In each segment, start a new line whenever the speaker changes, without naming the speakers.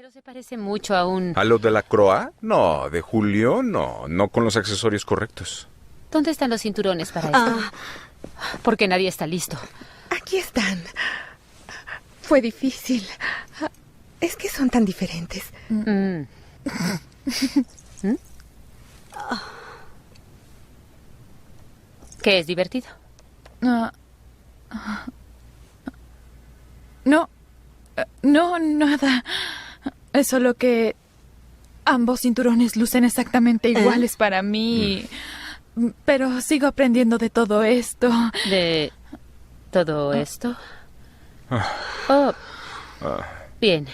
Pero se parece mucho a un...
¿A lo de la Croa? No, de Julio no. No con los accesorios correctos.
¿Dónde están los cinturones para esto? Porque nadie está listo.
Aquí están. Fue difícil. Es que son tan diferentes.
¿Qué es divertido?
No, nada. Es solo que ambos cinturones lucen exactamente iguales para mí. Pero sigo aprendiendo de todo esto.
¿De todo esto? Oh. Bien.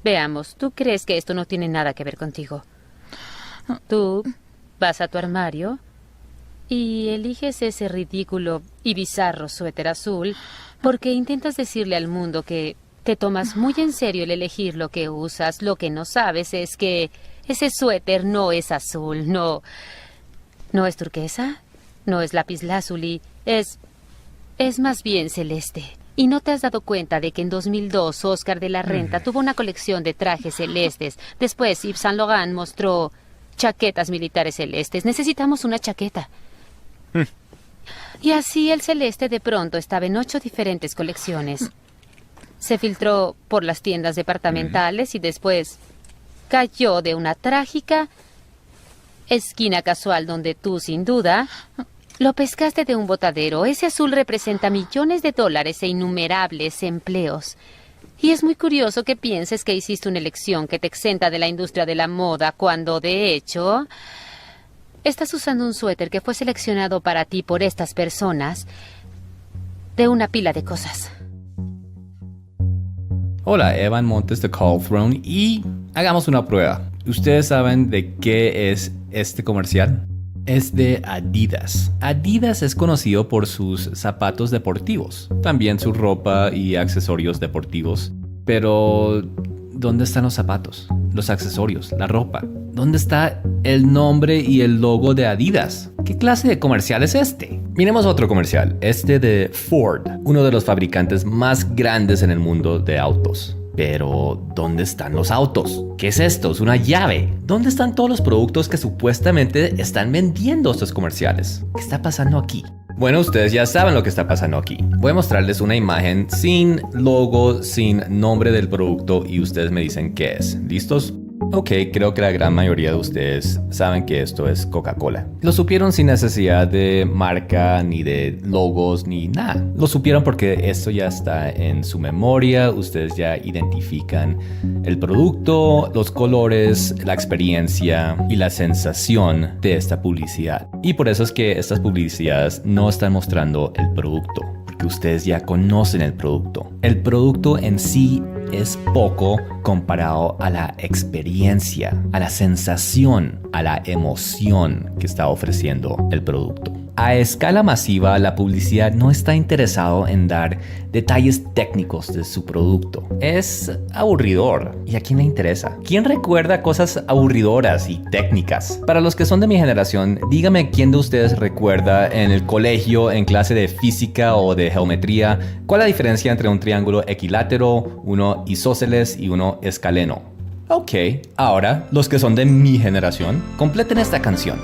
Veamos. ¿Tú crees que esto no tiene nada que ver contigo? Tú vas a tu armario y eliges ese ridículo y bizarro suéter azul porque intentas decirle al mundo que te tomas muy en serio el elegir lo que usas. Lo que no sabes es que ese suéter no es azul, no es turquesa, no es lapislázuli, es más bien celeste. ¿Y no te has dado cuenta de que en 2002 Oscar de la Renta tuvo una colección de trajes celestes? Después Yves Saint Laurent mostró chaquetas militares celestes. Necesitamos una chaqueta. Y así el celeste de pronto estaba en 8 diferentes colecciones. Se filtró por las tiendas departamentales y después cayó de una trágica esquina casual donde tú, sin duda, lo pescaste de un botadero. Ese azul representa millones de dólares e innumerables empleos. Y es muy curioso que pienses que hiciste una elección que te exenta de la industria de la moda cuando, de hecho, estás usando un suéter que fue seleccionado para ti por estas personas de una pila de cosas.
Hola, Evan Montes de Call Throne y hagamos una prueba. ¿Ustedes saben de qué es este comercial? Es de Adidas. Adidas es conocido por sus zapatos deportivos, también su ropa y accesorios deportivos. Pero, ¿dónde están los zapatos, los accesorios, la ropa? ¿Dónde está el nombre y el logo de Adidas? ¿Qué clase de comercial es este? Miremos otro comercial, este de Ford, uno de los fabricantes más grandes en el mundo de autos. Pero, ¿dónde están los autos? ¿Qué es esto? Es una llave. ¿Dónde están todos los productos que supuestamente están vendiendo estos comerciales? ¿Qué está pasando aquí? Bueno, ustedes ya saben lo que está pasando aquí. Voy a mostrarles una imagen sin logo, sin nombre del producto y ustedes me dicen qué es. ¿Listos? Ok, creo que la gran mayoría de ustedes saben que esto es Coca-Cola. Lo supieron sin necesidad de marca, ni de logos, ni nada. Lo supieron porque esto ya está en su memoria. Ustedes ya identifican el producto, los colores, la experiencia y la sensación de esta publicidad. Y por eso es que estas publicidades no están mostrando el producto, porque ustedes ya conocen el producto. El producto en sí es poco comparado a la experiencia, a la sensación, a la emoción que está ofreciendo el producto. A escala masiva, la publicidad no está interesado en dar detalles técnicos de su producto. Es aburridor. ¿Y a quién le interesa? ¿Quién recuerda cosas aburridoras y técnicas? Para los que son de mi generación, dígame quién de ustedes recuerda en el colegio, en clase de física o de geometría, cuál es la diferencia entre un triángulo equilátero, uno isósceles y uno escaleno. Ok, ahora, los que son de mi generación, completen esta canción.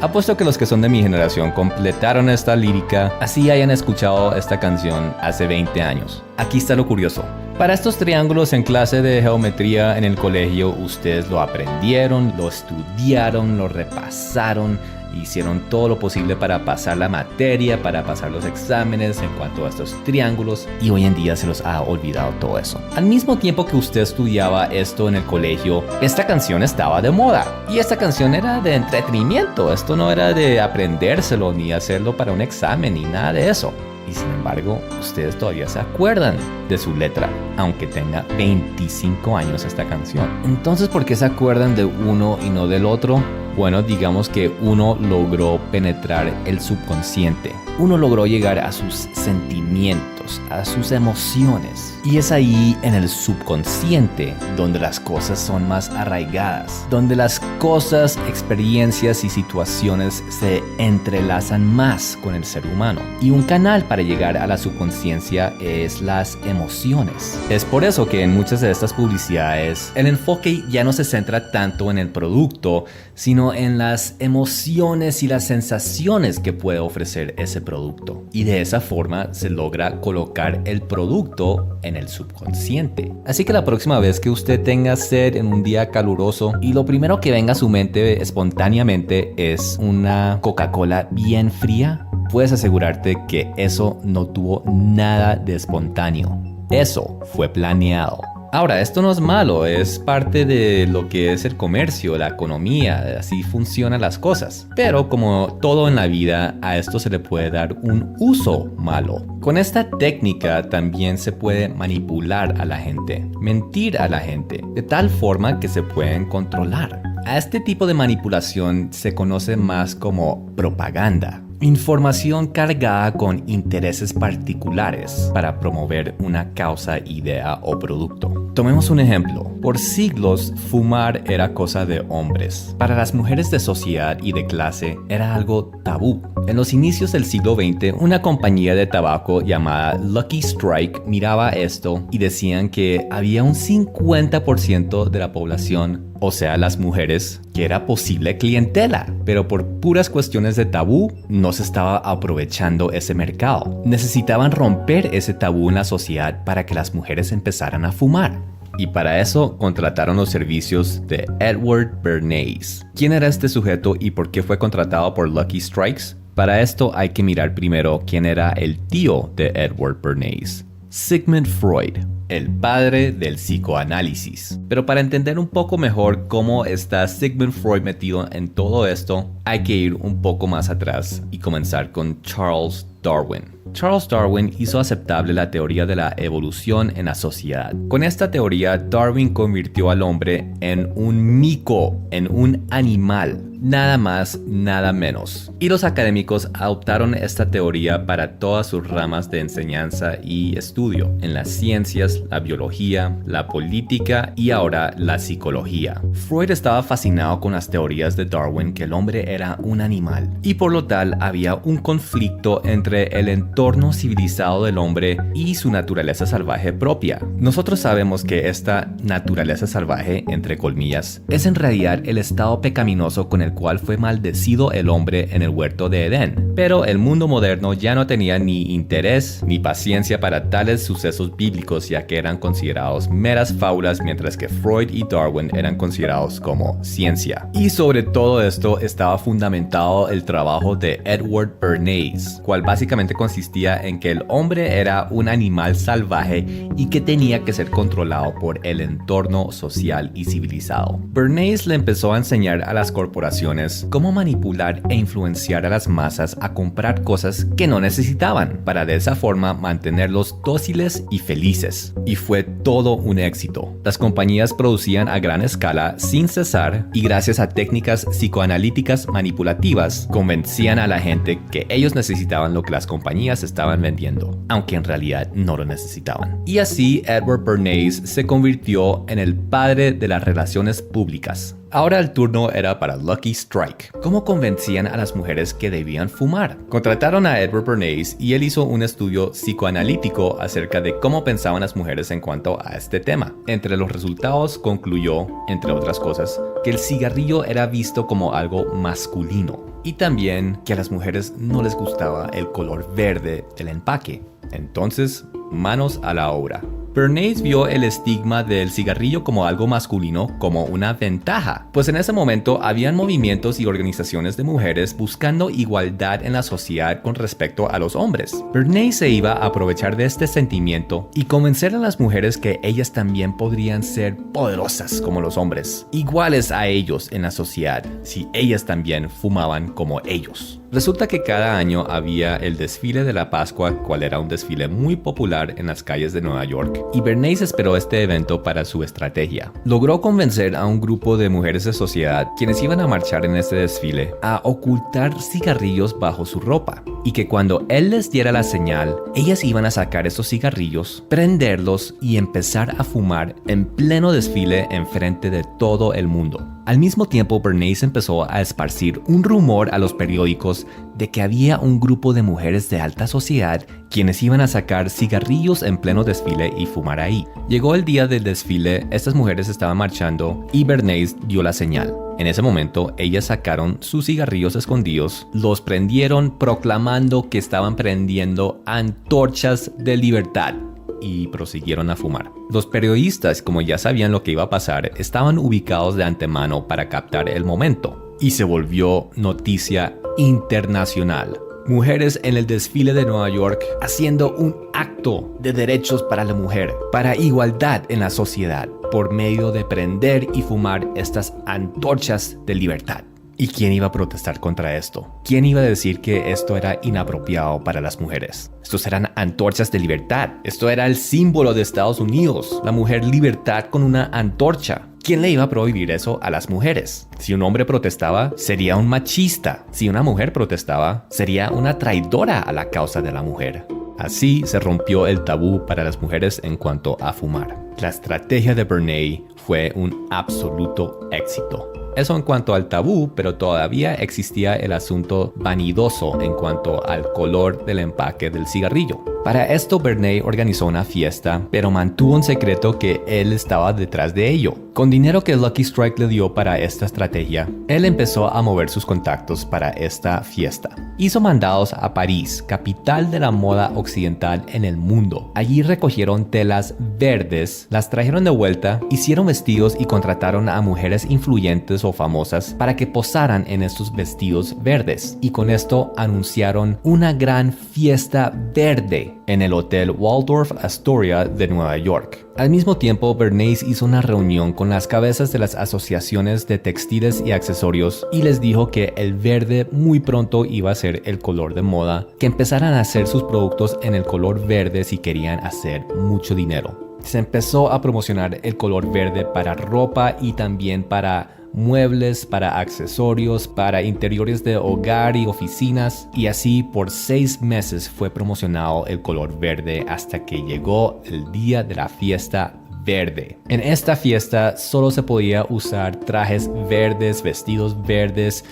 Apuesto que los que son de mi generación completaron esta lírica, así hayan escuchado esta canción hace 20 años. Aquí está lo curioso. Para estos triángulos en clase de geometría en el colegio, ustedes lo aprendieron, lo estudiaron, lo repasaron, hicieron todo lo posible para pasar la materia, para pasar los exámenes en cuanto a estos triángulos, y hoy en día se los ha olvidado todo eso. Al mismo tiempo que usted estudiaba esto en el colegio, esta canción estaba de moda, y esta canción era de entretenimiento. Esto no era de aprendérselo ni hacerlo para un examen ni nada de eso. Y sin embargo, ustedes todavía se acuerdan de su letra, aunque tenga 25 años esta canción. Entonces, ¿por qué se acuerdan de uno y no del otro? Bueno, digamos que uno logró penetrar el subconsciente. Uno logró llegar a sus sentimientos, a sus emociones. Y es ahí en el subconsciente donde las cosas son más arraigadas, donde las cosas, experiencias y situaciones se entrelazan más con el ser humano. Y un canal para llegar a la subconsciencia es las emociones. Es por eso que en muchas de estas publicidades el enfoque ya no se centra tanto en el producto, sino en las emociones y las sensaciones que puede ofrecer ese producto. Y de esa forma se logra colocar el producto en el subconsciente. Así que la próxima vez que usted tenga sed en un día caluroso y lo primero que venga a su mente espontáneamente es una Coca-Cola bien fría, puedes asegurarte que eso no tuvo nada de espontáneo. Eso fue planeado. Ahora, esto no es malo, es parte de lo que es el comercio, la economía, así funcionan las cosas. Pero como todo en la vida, a esto se le puede dar un uso malo. Con esta técnica también se puede manipular a la gente, mentir a la gente, de tal forma que se pueden controlar. A este tipo de manipulación se conoce más como propaganda. Información cargada con intereses particulares para promover una causa, idea o producto. Tomemos un ejemplo. Por siglos, fumar era cosa de hombres. Para las mujeres de sociedad y de clase era algo tabú. En los inicios del siglo XX, una compañía de tabaco llamada Lucky Strike miraba esto y decían que había un 50% de la población, o sea, las mujeres, que era posible clientela, pero por puras cuestiones de tabú no se estaba aprovechando ese mercado. Necesitaban romper ese tabú en la sociedad para que las mujeres empezaran a fumar. Y para eso contrataron los servicios de Edward Bernays. ¿Quién era este sujeto y por qué fue contratado por Lucky Strikes? Para esto hay que mirar primero quién era el tío de Edward Bernays. Sigmund Freud, el padre del psicoanálisis. Pero para entender un poco mejor cómo está Sigmund Freud metido en todo esto, hay que ir un poco más atrás y comenzar con Charles Darwin. Charles Darwin hizo aceptable la teoría de la evolución en la sociedad. Con esta teoría, Darwin convirtió al hombre en un mico, en un animal. Nada más, nada menos. Y los académicos adoptaron esta teoría para todas sus ramas de enseñanza y estudio, en las ciencias, la biología, la política y ahora la psicología. Freud estaba fascinado con las teorías de Darwin que el hombre era un animal y por lo tal había un conflicto entre el entorno civilizado del hombre y su naturaleza salvaje propia. Nosotros sabemos que esta naturaleza salvaje, entre comillas, es en realidad el estado pecaminoso con el cual fue maldecido el hombre en el huerto de Edén. Pero el mundo moderno ya no tenía ni interés ni paciencia para tales sucesos bíblicos, ya que eran considerados meras fábulas, mientras que Freud y Darwin eran considerados como ciencia. Y sobre todo esto estaba fundamentado el trabajo de Edward Bernays, cual básicamente consistía en que el hombre era un animal salvaje y que tenía que ser controlado por el entorno social y civilizado. Bernays le empezó a enseñar a las corporaciones cómo manipular e influenciar a las masas a comprar cosas que no necesitaban, para de esa forma mantenerlos dóciles y felices. Y fue todo un éxito. Las compañías producían a gran escala sin cesar y gracias a técnicas psicoanalíticas manipulativas convencían a la gente que ellos necesitaban lo que las compañías estaban vendiendo, aunque en realidad no lo necesitaban. Y así Edward Bernays se convirtió en el padre de las relaciones públicas. Ahora el turno era para Lucky Strike. ¿Cómo convencían a las mujeres que debían fumar? Contrataron a Edward Bernays y él hizo un estudio psicoanalítico acerca de cómo pensaban las mujeres en cuanto a este tema. Entre los resultados concluyó, entre otras cosas, que el cigarrillo era visto como algo masculino y también que a las mujeres no les gustaba el color verde del empaque. Entonces, manos a la obra. Bernays vio el estigma del cigarrillo como algo masculino como una ventaja, pues en ese momento habían movimientos y organizaciones de mujeres buscando igualdad en la sociedad con respecto a los hombres. Bernays se iba a aprovechar de este sentimiento y convencer a las mujeres que ellas también podrían ser poderosas como los hombres, iguales a ellos en la sociedad, si ellas también fumaban como ellos. Resulta que cada año había el desfile de la Pascua, cual era un desfile muy popular en las calles de Nueva York, y Bernays esperó este evento para su estrategia. Logró convencer a un grupo de mujeres de sociedad, quienes iban a marchar en este desfile, a ocultar cigarrillos bajo su ropa, y que cuando él les diera la señal, ellas iban a sacar esos cigarrillos, prenderlos y empezar a fumar en pleno desfile enfrente de todo el mundo. Al mismo tiempo, Bernays empezó a esparcir un rumor a los periódicos de que había un grupo de mujeres de alta sociedad quienes iban a sacar cigarrillos en pleno desfile y fumar ahí. Llegó el día del desfile, estas mujeres estaban marchando y Bernays dio la señal. En ese momento, ellas sacaron sus cigarrillos escondidos, los prendieron proclamando que estaban prendiendo antorchas de libertad y prosiguieron a fumar. Los periodistas, como ya sabían lo que iba a pasar, estaban ubicados de antemano para captar el momento y se volvió noticia internacional. Mujeres en el desfile de Nueva York haciendo un acto de derechos para la mujer, para igualdad en la sociedad, por medio de prender y fumar estas antorchas de libertad. ¿Y quién iba a protestar contra esto? ¿Quién iba a decir que esto era inapropiado para las mujeres? Estos eran antorchas de libertad. Esto era el símbolo de Estados Unidos. La mujer libertad con una antorcha. ¿Quién le iba a prohibir eso a las mujeres? Si un hombre protestaba, sería un machista. Si una mujer protestaba, sería una traidora a la causa de la mujer. Así se rompió el tabú para las mujeres en cuanto a fumar. La estrategia de Bernays fue un absoluto éxito. Eso en cuanto al tabú, pero todavía existía el asunto vanidoso en cuanto al color del empaque del cigarrillo. Para esto, Bernays organizó una fiesta, pero mantuvo en secreto que él estaba detrás de ello. Con dinero que Lucky Strike le dio para esta estrategia, él empezó a mover sus contactos para esta fiesta. Hizo mandados a París, capital de la moda occidental en el mundo. Allí recogieron telas verdes, las trajeron de vuelta, hicieron vestidos y contrataron a mujeres influyentes o famosas para que posaran en estos vestidos verdes. Y con esto anunciaron una gran fiesta verde en el Hotel Waldorf Astoria de Nueva York. Al mismo tiempo, Bernays hizo una reunión con las cabezas de las asociaciones de textiles y accesorios y les dijo que el verde muy pronto iba a ser el color de moda, que empezaran a hacer sus productos en el color verde si querían hacer mucho dinero. Se empezó a promocionar el color verde para ropa y también para muebles, para accesorios, para interiores de hogar y oficinas, y así por 6 meses fue promocionado el color verde hasta que llegó el día de la fiesta verde. En esta fiesta solo se podía usar trajes verdes, vestidos verdes,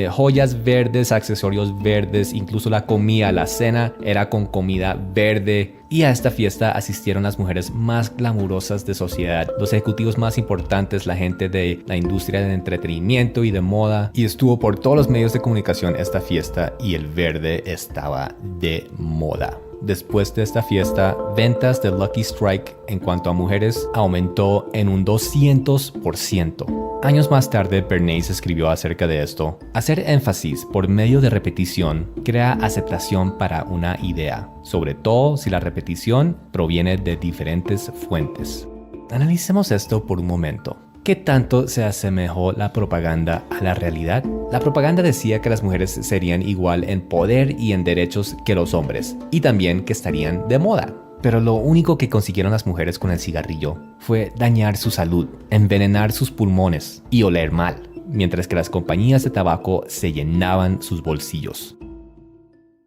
joyas verdes, accesorios verdes, incluso la comida, la cena era con comida verde. Y a esta fiesta asistieron las mujeres más glamurosas de sociedad, los ejecutivos más importantes, la gente de la industria del entretenimiento y de moda, y estuvo por todos los medios de comunicación esta fiesta y el verde estaba de moda. Después de esta fiesta, ventas de Lucky Strike en cuanto a mujeres aumentó en un 200%. Años más tarde, Bernays escribió acerca de esto. Hacer énfasis por medio de repetición crea aceptación para una idea, sobre todo si la repetición proviene de diferentes fuentes. Analicemos esto por un momento. ¿Qué tanto se asemejó la propaganda a la realidad? La propaganda decía que las mujeres serían igual en poder y en derechos que los hombres, y también que estarían de moda. Pero lo único que consiguieron las mujeres con el cigarrillo fue dañar su salud, envenenar sus pulmones y oler mal, mientras que las compañías de tabaco se llenaban sus bolsillos.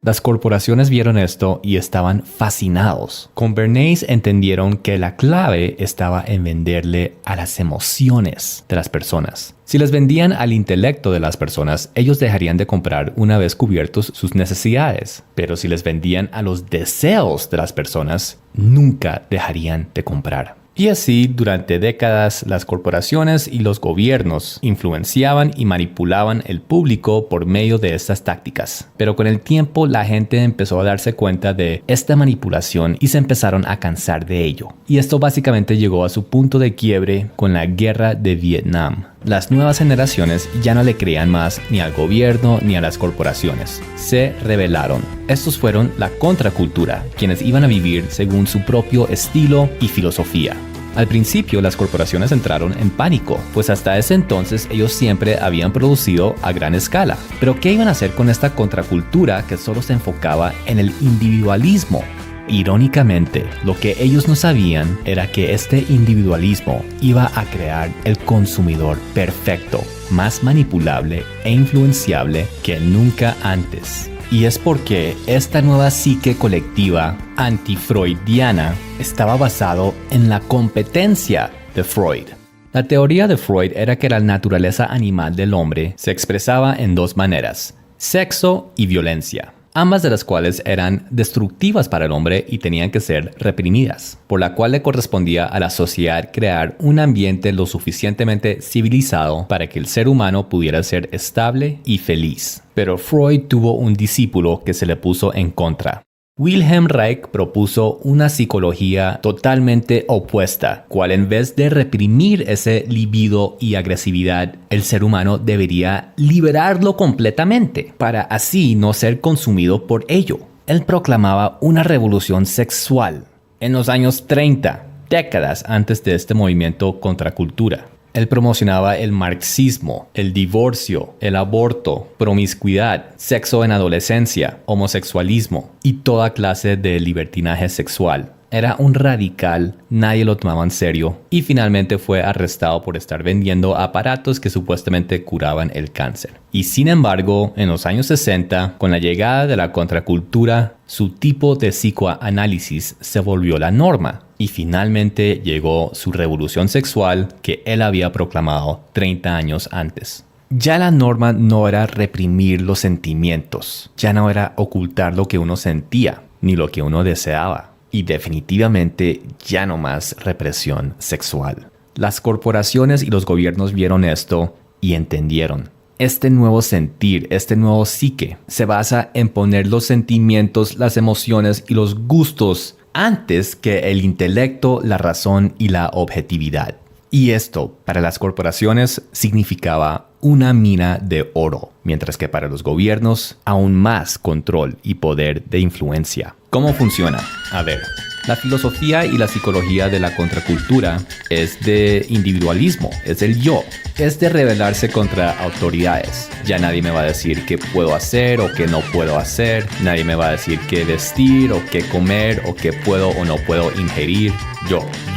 Las corporaciones vieron esto y estaban fascinados. Con Bernays entendieron que la clave estaba en venderle a las emociones de las personas. Si les vendían al intelecto de las personas, ellos dejarían de comprar una vez cubiertos sus necesidades. Pero si les vendían a los deseos de las personas, nunca dejarían de comprar. Y así, durante décadas, las corporaciones y los gobiernos influenciaban y manipulaban el público por medio de estas tácticas. Pero con el tiempo, la gente empezó a darse cuenta de esta manipulación y se empezaron a cansar de ello. Y esto básicamente llegó a su punto de quiebre con la guerra de Vietnam. Las nuevas generaciones ya no le creían más ni al gobierno ni a las corporaciones. Se rebelaron. Estos fueron la contracultura, quienes iban a vivir según su propio estilo y filosofía. Al principio las corporaciones entraron en pánico, pues hasta ese entonces ellos siempre habían producido a gran escala. Pero ¿qué iban a hacer con esta contracultura que solo se enfocaba en el individualismo? Irónicamente, lo que ellos no sabían era que este individualismo iba a crear el consumidor perfecto, más manipulable e influenciable que nunca antes. Y es porque esta nueva psique colectiva antifreudiana estaba basado en la competencia de Freud. La teoría de Freud era que la naturaleza animal del hombre se expresaba en dos maneras: sexo y violencia, ambas de las cuales eran destructivas para el hombre y tenían que ser reprimidas, por la cual le correspondía a la sociedad crear un ambiente lo suficientemente civilizado para que el ser humano pudiera ser estable y feliz. Pero Freud tuvo un discípulo que se le puso en contra. Wilhelm Reich propuso una psicología totalmente opuesta, cual en vez de reprimir ese libido y agresividad, el ser humano debería liberarlo completamente, para así no ser consumido por ello. Él proclamaba una revolución sexual en los años 30, décadas antes de este movimiento contracultura. Él promocionaba el marxismo, el divorcio, el aborto, promiscuidad, sexo en adolescencia, homosexualismo y toda clase de libertinaje sexual. Era un radical, nadie lo tomaba en serio y finalmente fue arrestado por estar vendiendo aparatos que supuestamente curaban el cáncer. Y sin embargo, en los años 60, con la llegada de la contracultura, su tipo de psicoanálisis se volvió la norma. Y finalmente llegó su revolución sexual que él había proclamado 30 años antes. Ya la norma no era reprimir los sentimientos, ya no era ocultar lo que uno sentía, ni lo que uno deseaba. Y definitivamente ya no más represión sexual. Las corporaciones y los gobiernos vieron esto y entendieron. Este nuevo sentir, este nuevo psique, se basa en poner los sentimientos, las emociones y los gustos antes que el intelecto, la razón y la objetividad. Y esto, para las corporaciones, significaba una mina de oro, mientras que para los gobiernos, aún más control y poder de influencia. ¿Cómo funciona? A ver, la filosofía y la psicología de la contracultura es de individualismo, es del yo, es de rebelarse contra autoridades. Ya nadie me va a decir qué puedo hacer o qué no puedo hacer, nadie me va a decir qué vestir o qué comer o qué puedo o no puedo ingerir.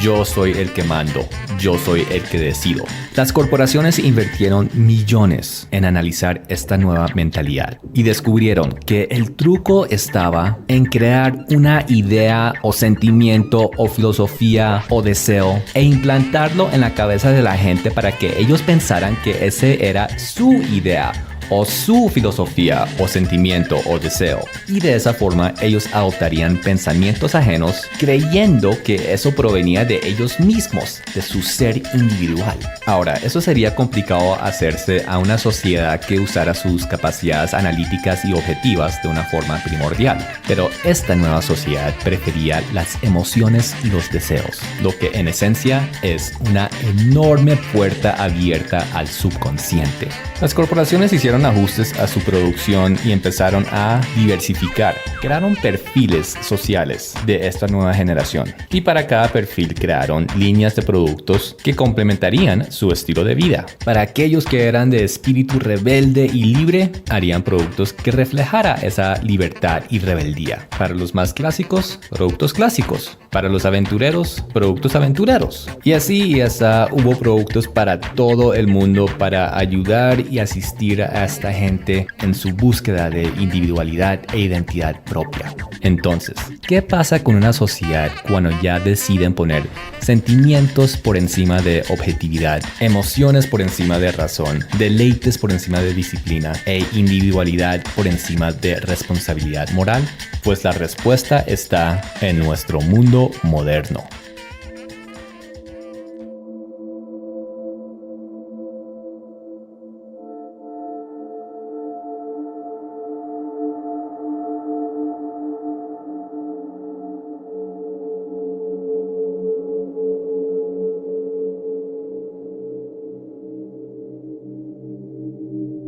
Yo soy el que mando, yo soy el que decido. Las corporaciones invirtieron millones en analizar esta nueva mentalidad y descubrieron que el truco estaba en crear una idea o sentimiento o filosofía o deseo e implantarlo en la cabeza de la gente para que ellos pensaran que ese era su idea o su filosofía o sentimiento o deseo. Y de esa forma ellos adoptarían pensamientos ajenos creyendo que eso provenía de ellos mismos, de su ser individual. Ahora, eso sería complicado hacerse a una sociedad que usara sus capacidades analíticas y objetivas de una forma primordial. Pero esta nueva sociedad prefería las emociones y los deseos, lo que en esencia es una enorme puerta abierta al subconsciente. Las corporaciones hicieron ajustes a su producción y empezaron a diversificar. Crearon perfiles sociales de esta nueva generación y para cada perfil crearon líneas de productos que complementarían su estilo de vida. Para aquellos que eran de espíritu rebelde y libre, harían productos que reflejara esa libertad y rebeldía. Para los más clásicos, productos clásicos. Para los aventureros, productos aventureros. Y así y hasta hubo productos para todo el mundo para ayudar y asistir a esta gente en su búsqueda de individualidad e identidad propia. Entonces, ¿qué pasa con una sociedad cuando ya deciden poner sentimientos por encima de objetividad, emociones por encima de razón, deleites por encima de disciplina e individualidad por encima de responsabilidad moral? Pues la respuesta está en nuestro mundo moderno.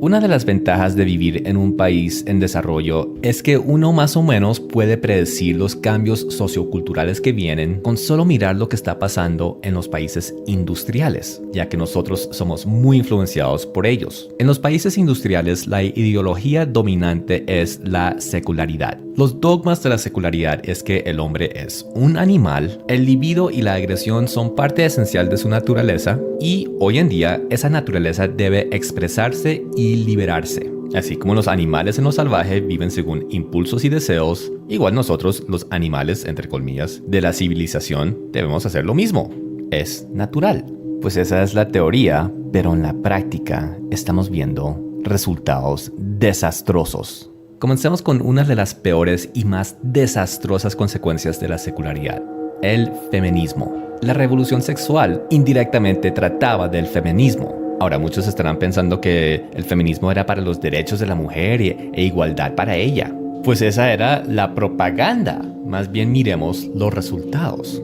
Una de las ventajas de vivir en un país en desarrollo es que uno más o menos puede predecir los cambios socioculturales que vienen con solo mirar lo que está pasando en los países industriales, ya que nosotros somos muy influenciados por ellos. En los países industriales, la ideología dominante es la secularidad. Los dogmas de la secularidad es que el hombre es un animal, el libido y la agresión son parte esencial de su naturaleza y hoy en día esa naturaleza debe expresarse y liberarse. Así como los animales en lo salvaje viven según impulsos y deseos, igual nosotros, los animales, entre comillas, de la civilización, debemos hacer lo mismo. Es natural. Pues esa es la teoría, pero en la práctica estamos viendo resultados desastrosos. Comencemos con una de las peores y más desastrosas consecuencias de la secularidad: el feminismo. La revolución sexual indirectamente trataba del feminismo. Ahora muchos estarán pensando que el feminismo era para los derechos de la mujer e igualdad para ella. Pues esa era la propaganda. Más bien miremos los resultados.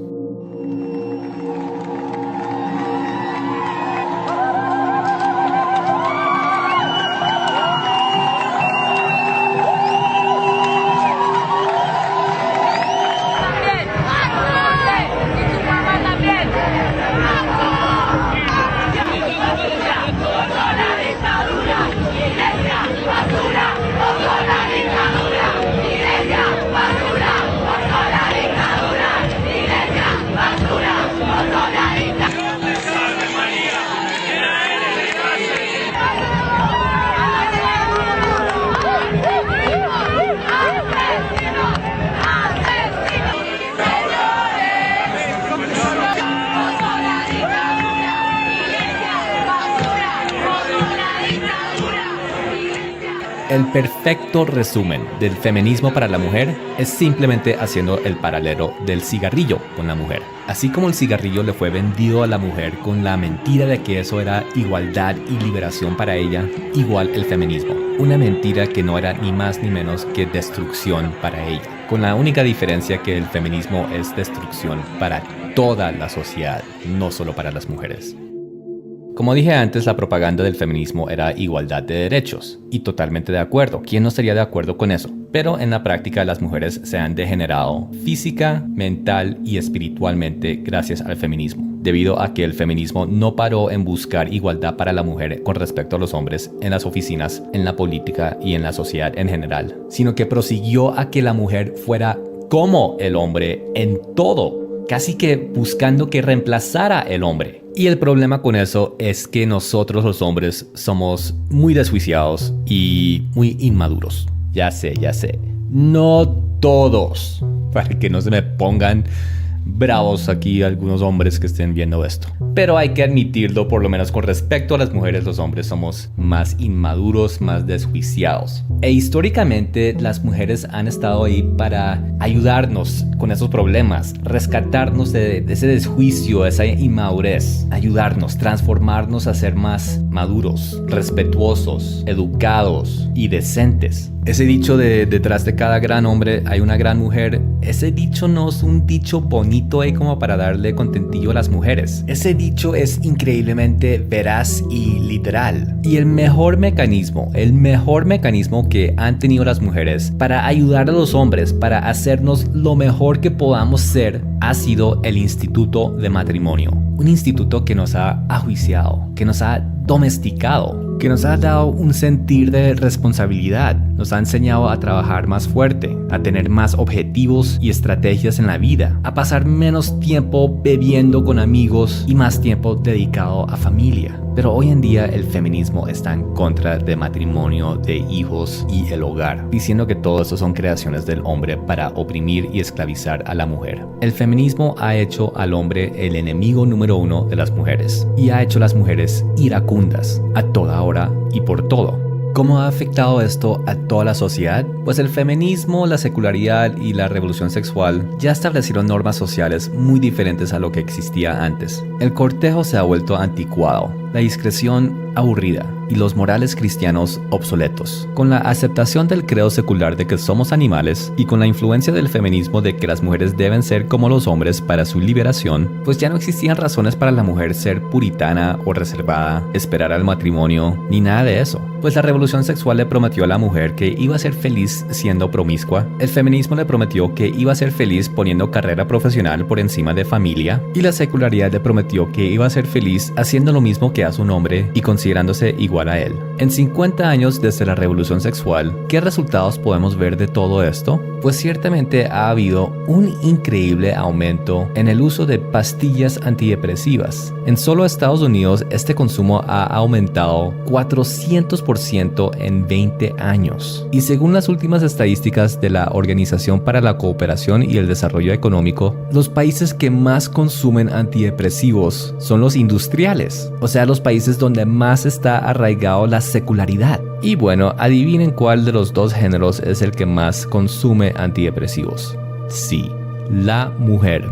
El perfecto resumen del feminismo para la mujer es simplemente haciendo el paralelo del cigarrillo con la mujer. Así como el cigarrillo le fue vendido a la mujer con la mentira de que eso era igualdad y liberación para ella, igual el feminismo. Una mentira que no era ni más ni menos que destrucción para ella. Con la única diferencia que el feminismo es destrucción para toda la sociedad, no solo para las mujeres. Como dije antes, la propaganda del feminismo era igualdad de derechos, y totalmente de acuerdo. ¿Quién no estaría de acuerdo con eso? Pero en la práctica las mujeres se han degenerado física, mental y espiritualmente gracias al feminismo, debido a que el feminismo no paró en buscar igualdad para la mujer con respecto a los hombres en las oficinas, en la política y en la sociedad en general, sino que prosiguió a que la mujer fuera como el hombre en todo, casi que buscando que reemplazara el hombre. Y el problema con eso es que nosotros los hombres somos muy desjuiciados y muy inmaduros. Ya sé. No todos. Para que no se me pongan bravos aquí algunos hombres que estén viendo esto. Pero hay que admitirlo, por lo menos con respecto a las mujeres, los hombres somos más inmaduros, más desjuiciados. E históricamente las mujeres han estado ahí para ayudarnos con esos problemas, rescatarnos de ese desjuicio, esa inmadurez, ayudarnos, transformarnos a ser más maduros, respetuosos, educados y decentes. Ese dicho de detrás de cada gran hombre hay una gran mujer, ese dicho no es un dicho bonito ahí como para darle contentillo a las mujeres. Ese dicho es increíblemente veraz y literal. Y el mejor mecanismo que han tenido las mujeres para ayudar a los hombres, para hacernos lo mejor que podamos ser, ha sido el instituto de matrimonio. Un instituto que nos ha ajuiciado, que nos ha domesticado, que nos ha dado un sentir de responsabilidad, nos ha enseñado a trabajar más fuerte, a tener más objetivos y estrategias en la vida, a pasar menos tiempo bebiendo con amigos y más tiempo dedicado a familia. Pero hoy en día el feminismo está en contra de matrimonio, de hijos y el hogar, diciendo que todo eso son creaciones del hombre para oprimir y esclavizar a la mujer. El feminismo ha hecho al hombre el enemigo número uno de las mujeres y ha hecho a las mujeres iracundas a toda hora y por todo. ¿Cómo ha afectado esto a toda la sociedad? Pues el feminismo, la secularidad y la revolución sexual ya establecieron normas sociales muy diferentes a lo que existía antes. El cortejo se ha vuelto anticuado, la discreción aburrida, y los morales cristianos obsoletos. Con la aceptación del credo secular de que somos animales y con la influencia del feminismo de que las mujeres deben ser como los hombres para su liberación, pues ya no existían razones para la mujer ser puritana o reservada, esperar al matrimonio, ni nada de eso. Pues la revolución sexual le prometió a la mujer que iba a ser feliz siendo promiscua, el feminismo le prometió que iba a ser feliz poniendo carrera profesional por encima de familia, y la secularidad le prometió que iba a ser feliz haciendo lo mismo que hace un hombre y considerándose igual a él. En 50 años desde la revolución sexual, ¿qué resultados podemos ver de todo esto? Pues ciertamente ha habido un increíble aumento en el uso de pastillas antidepresivas. En solo Estados Unidos este consumo ha aumentado 400% en 20 años. Y según las últimas estadísticas de la Organización para la Cooperación y el Desarrollo Económico, los países que más consumen antidepresivos son los industriales, o sea, los países donde más está arraigado la secularidad. Y bueno, adivinen cuál de los dos géneros es el que más consume antidepresivos. Sí, la mujer.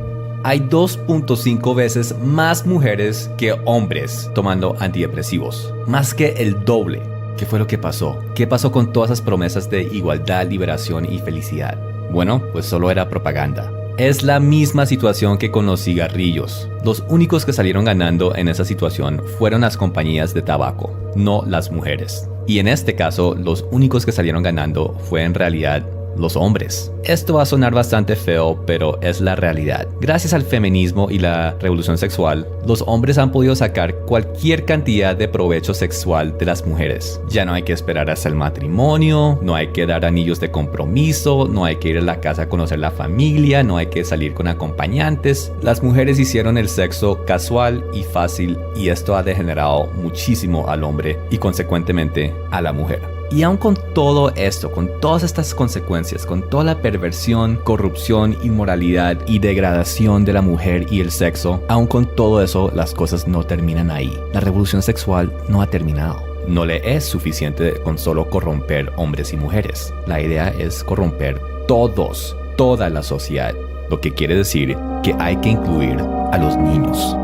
Hay 2.5 veces más mujeres que hombres tomando antidepresivos, más que el doble. ¿Qué fue lo que pasó? ¿Qué pasó con todas esas promesas de igualdad, liberación y felicidad? Bueno, pues solo era propaganda. Es la misma situación que con los cigarrillos. Los únicos que salieron ganando en esa situación fueron las compañías de tabaco, no las mujeres. Y en este caso, los únicos que salieron ganando fue en realidad los hombres. Esto va a sonar bastante feo, pero es la realidad. Gracias al feminismo y la revolución sexual, los hombres han podido sacar cualquier cantidad de provecho sexual de las mujeres. Ya no hay que esperar hasta el matrimonio, no hay que dar anillos de compromiso, no hay que ir a la casa a conocer la familia, no hay que salir con acompañantes. Las mujeres hicieron el sexo casual y fácil, y esto ha degenerado muchísimo al hombre y consecuentemente a la mujer. Y aun con todo esto, con todas estas consecuencias, con toda la perversión, corrupción, inmoralidad y degradación de la mujer y el sexo, aun con todo eso, las cosas no terminan ahí. La revolución sexual no ha terminado. No le es suficiente con solo corromper hombres y mujeres. La idea es corromper toda la sociedad. Lo que quiere decir que hay que incluir a los niños.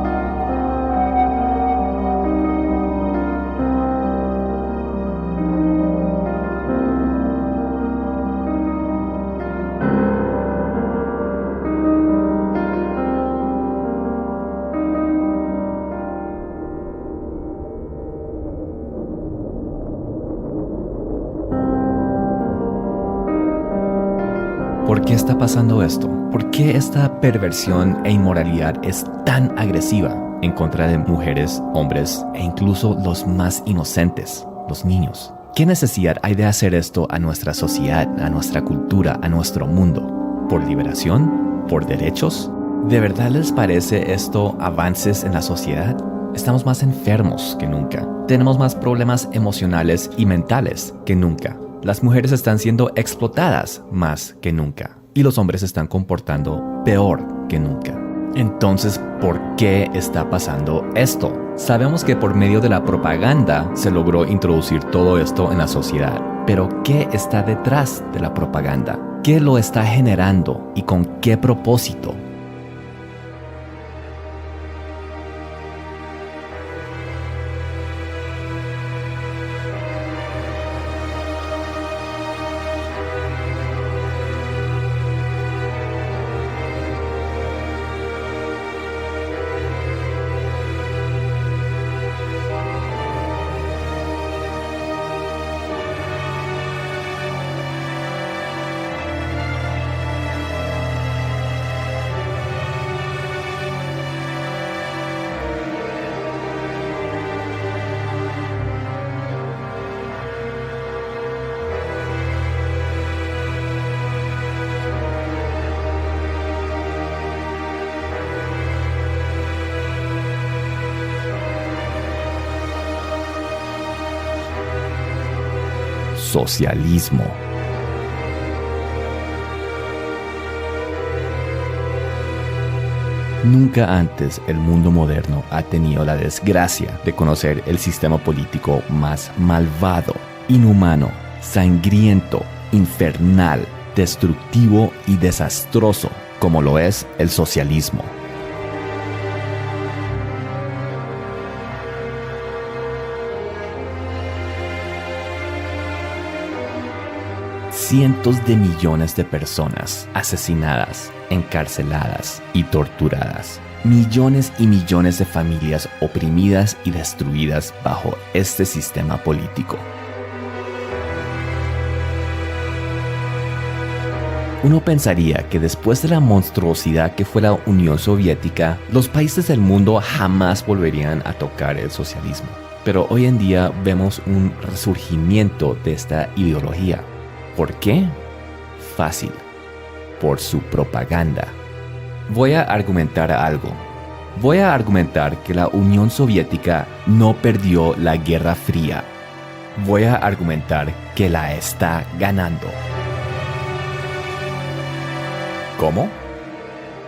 ¿Por qué está pasando esto? ¿Por qué esta perversión e inmoralidad es tan agresiva en contra de mujeres, hombres e incluso los más inocentes, los niños? ¿Qué necesidad hay de hacer esto a nuestra sociedad, a nuestra cultura, a nuestro mundo? ¿Por liberación? ¿Por derechos? ¿De verdad les parece esto avances en la sociedad? Estamos más enfermos que nunca. Tenemos más problemas emocionales y mentales que nunca. Las mujeres están siendo explotadas más que nunca y los hombres se están comportando peor que nunca. Entonces, ¿por qué está pasando esto? Sabemos que por medio de la propaganda se logró introducir todo esto en la sociedad, pero ¿qué está detrás de la propaganda? ¿Qué lo está generando y con qué propósito? Socialismo. Nunca antes el mundo moderno ha tenido la desgracia de conocer el sistema político más malvado, inhumano, sangriento, infernal, destructivo y desastroso como lo es el socialismo. cientos de millones de personas asesinadas, encarceladas y torturadas. Millones y millones de familias oprimidas y destruidas bajo este sistema político. Uno pensaría que después de la monstruosidad que fue la Unión Soviética, los países del mundo jamás volverían a tocar el socialismo. Pero hoy en día vemos un resurgimiento de esta ideología. ¿Por qué? Fácil. Por su propaganda. Voy a argumentar algo. Voy a argumentar que la Unión Soviética no perdió la Guerra Fría. Voy a argumentar que la está ganando. ¿Cómo?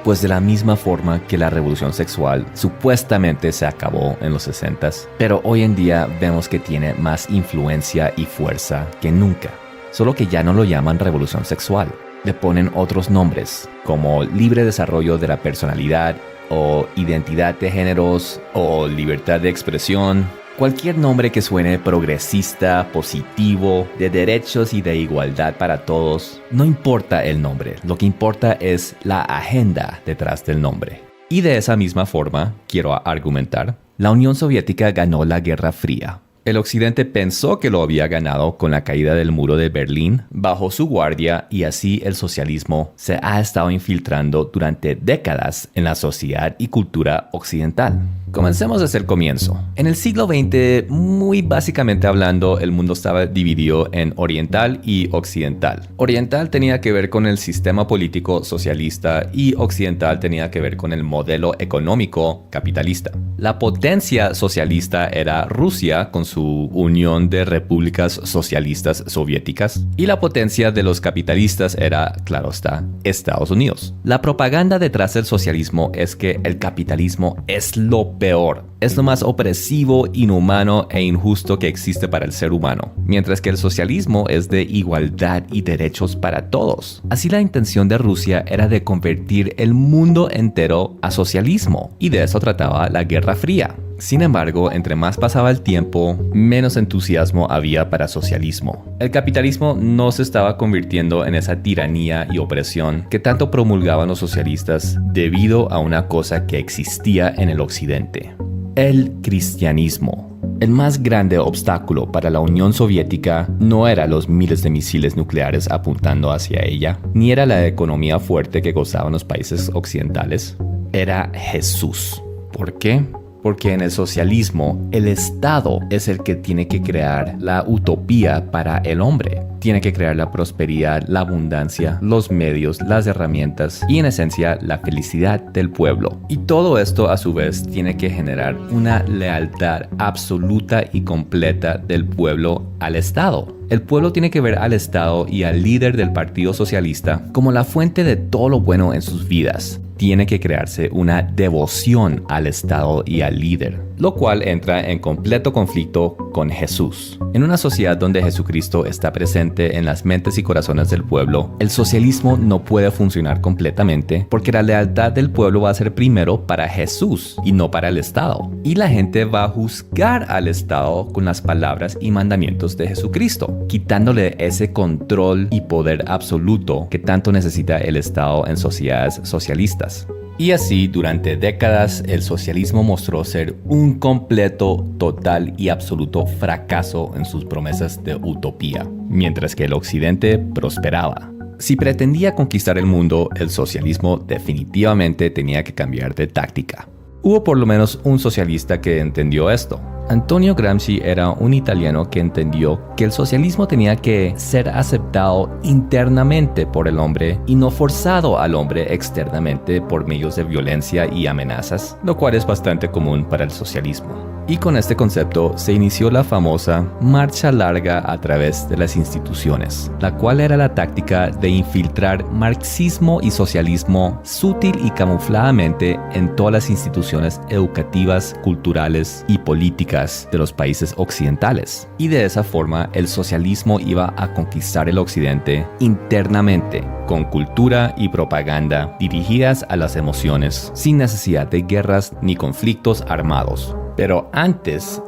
Pues de la misma forma que la revolución sexual supuestamente se acabó en los 60s, pero hoy en día vemos que tiene más influencia y fuerza que nunca. Solo que ya no lo llaman revolución sexual. Le ponen otros nombres, como libre desarrollo de la personalidad, o identidad de géneros, o libertad de expresión. Cualquier nombre que suene progresista, positivo, de derechos y de igualdad para todos, no importa el nombre, lo que importa es la agenda detrás del nombre. Y de esa misma forma, quiero argumentar, la Unión Soviética ganó la Guerra Fría. El Occidente pensó que lo había ganado con la caída del muro de Berlín, bajó su guardia y así el socialismo se ha estado infiltrando durante décadas en la sociedad y cultura occidental. Comencemos desde el comienzo. En el siglo XX, muy básicamente hablando, el mundo estaba dividido en oriental y occidental. Oriental tenía que ver con el sistema político socialista y occidental tenía que ver con el modelo económico capitalista. La potencia socialista era Rusia con su unión de repúblicas socialistas soviéticas y la potencia de los capitalistas era, claro está, Estados Unidos. La propaganda detrás del socialismo es que el capitalismo es lo peor, es lo más opresivo, inhumano e injusto que existe para el ser humano, mientras que el socialismo es de igualdad y derechos para todos. Así la intención de Rusia era de convertir el mundo entero a socialismo, y de eso trataba la Guerra Fría. Sin embargo, entre más pasaba el tiempo, menos entusiasmo había para socialismo. El capitalismo no se estaba convirtiendo en esa tiranía y opresión que tanto promulgaban los socialistas debido a una cosa que existía en el occidente: el cristianismo. El más grande obstáculo para la Unión Soviética no era los miles de misiles nucleares apuntando hacia ella, ni era la economía fuerte que gozaban los países occidentales, era Jesús. ¿Por qué? Porque en el socialismo, el Estado es el que tiene que crear la utopía para el hombre. Tiene que crear la prosperidad, la abundancia, los medios, las herramientas y en esencia la felicidad del pueblo. Y todo esto a su vez tiene que generar una lealtad absoluta y completa del pueblo al Estado. El pueblo tiene que ver al Estado y al líder del Partido Socialista como la fuente de todo lo bueno en sus vidas. Tiene que crearse una devoción al Estado y al líder, lo cual entra en completo conflicto con Jesús. En una sociedad donde Jesucristo está presente en las mentes y corazones del pueblo, el socialismo no puede funcionar completamente porque la lealtad del pueblo va a ser primero para Jesús y no para el Estado. Y la gente va a juzgar al Estado con las palabras y mandamientos de Jesucristo, quitándole ese control y poder absoluto que tanto necesita el Estado en sociedades socialistas. Y así, durante décadas, el socialismo mostró ser un completo, total y absoluto fracaso en sus promesas de utopía, mientras que el occidente prosperaba. Si pretendía conquistar el mundo, el socialismo definitivamente tenía que cambiar de táctica. Hubo por lo menos un socialista que entendió esto. Antonio Gramsci era un italiano que entendió que el socialismo tenía que ser aceptado internamente por el hombre y no forzado al hombre externamente por medios de violencia y amenazas, lo cual es bastante común para el socialismo. Y con este concepto se inició la famosa marcha larga a través de las instituciones, la cual era la táctica de infiltrar marxismo y socialismo sutil y camufladamente en todas las instituciones educativas, culturales y políticas de los países occidentales. Y de esa forma el socialismo iba a conquistar el occidente internamente, con cultura y propaganda dirigidas a las emociones, sin necesidad de guerras ni conflictos armados. Pero antes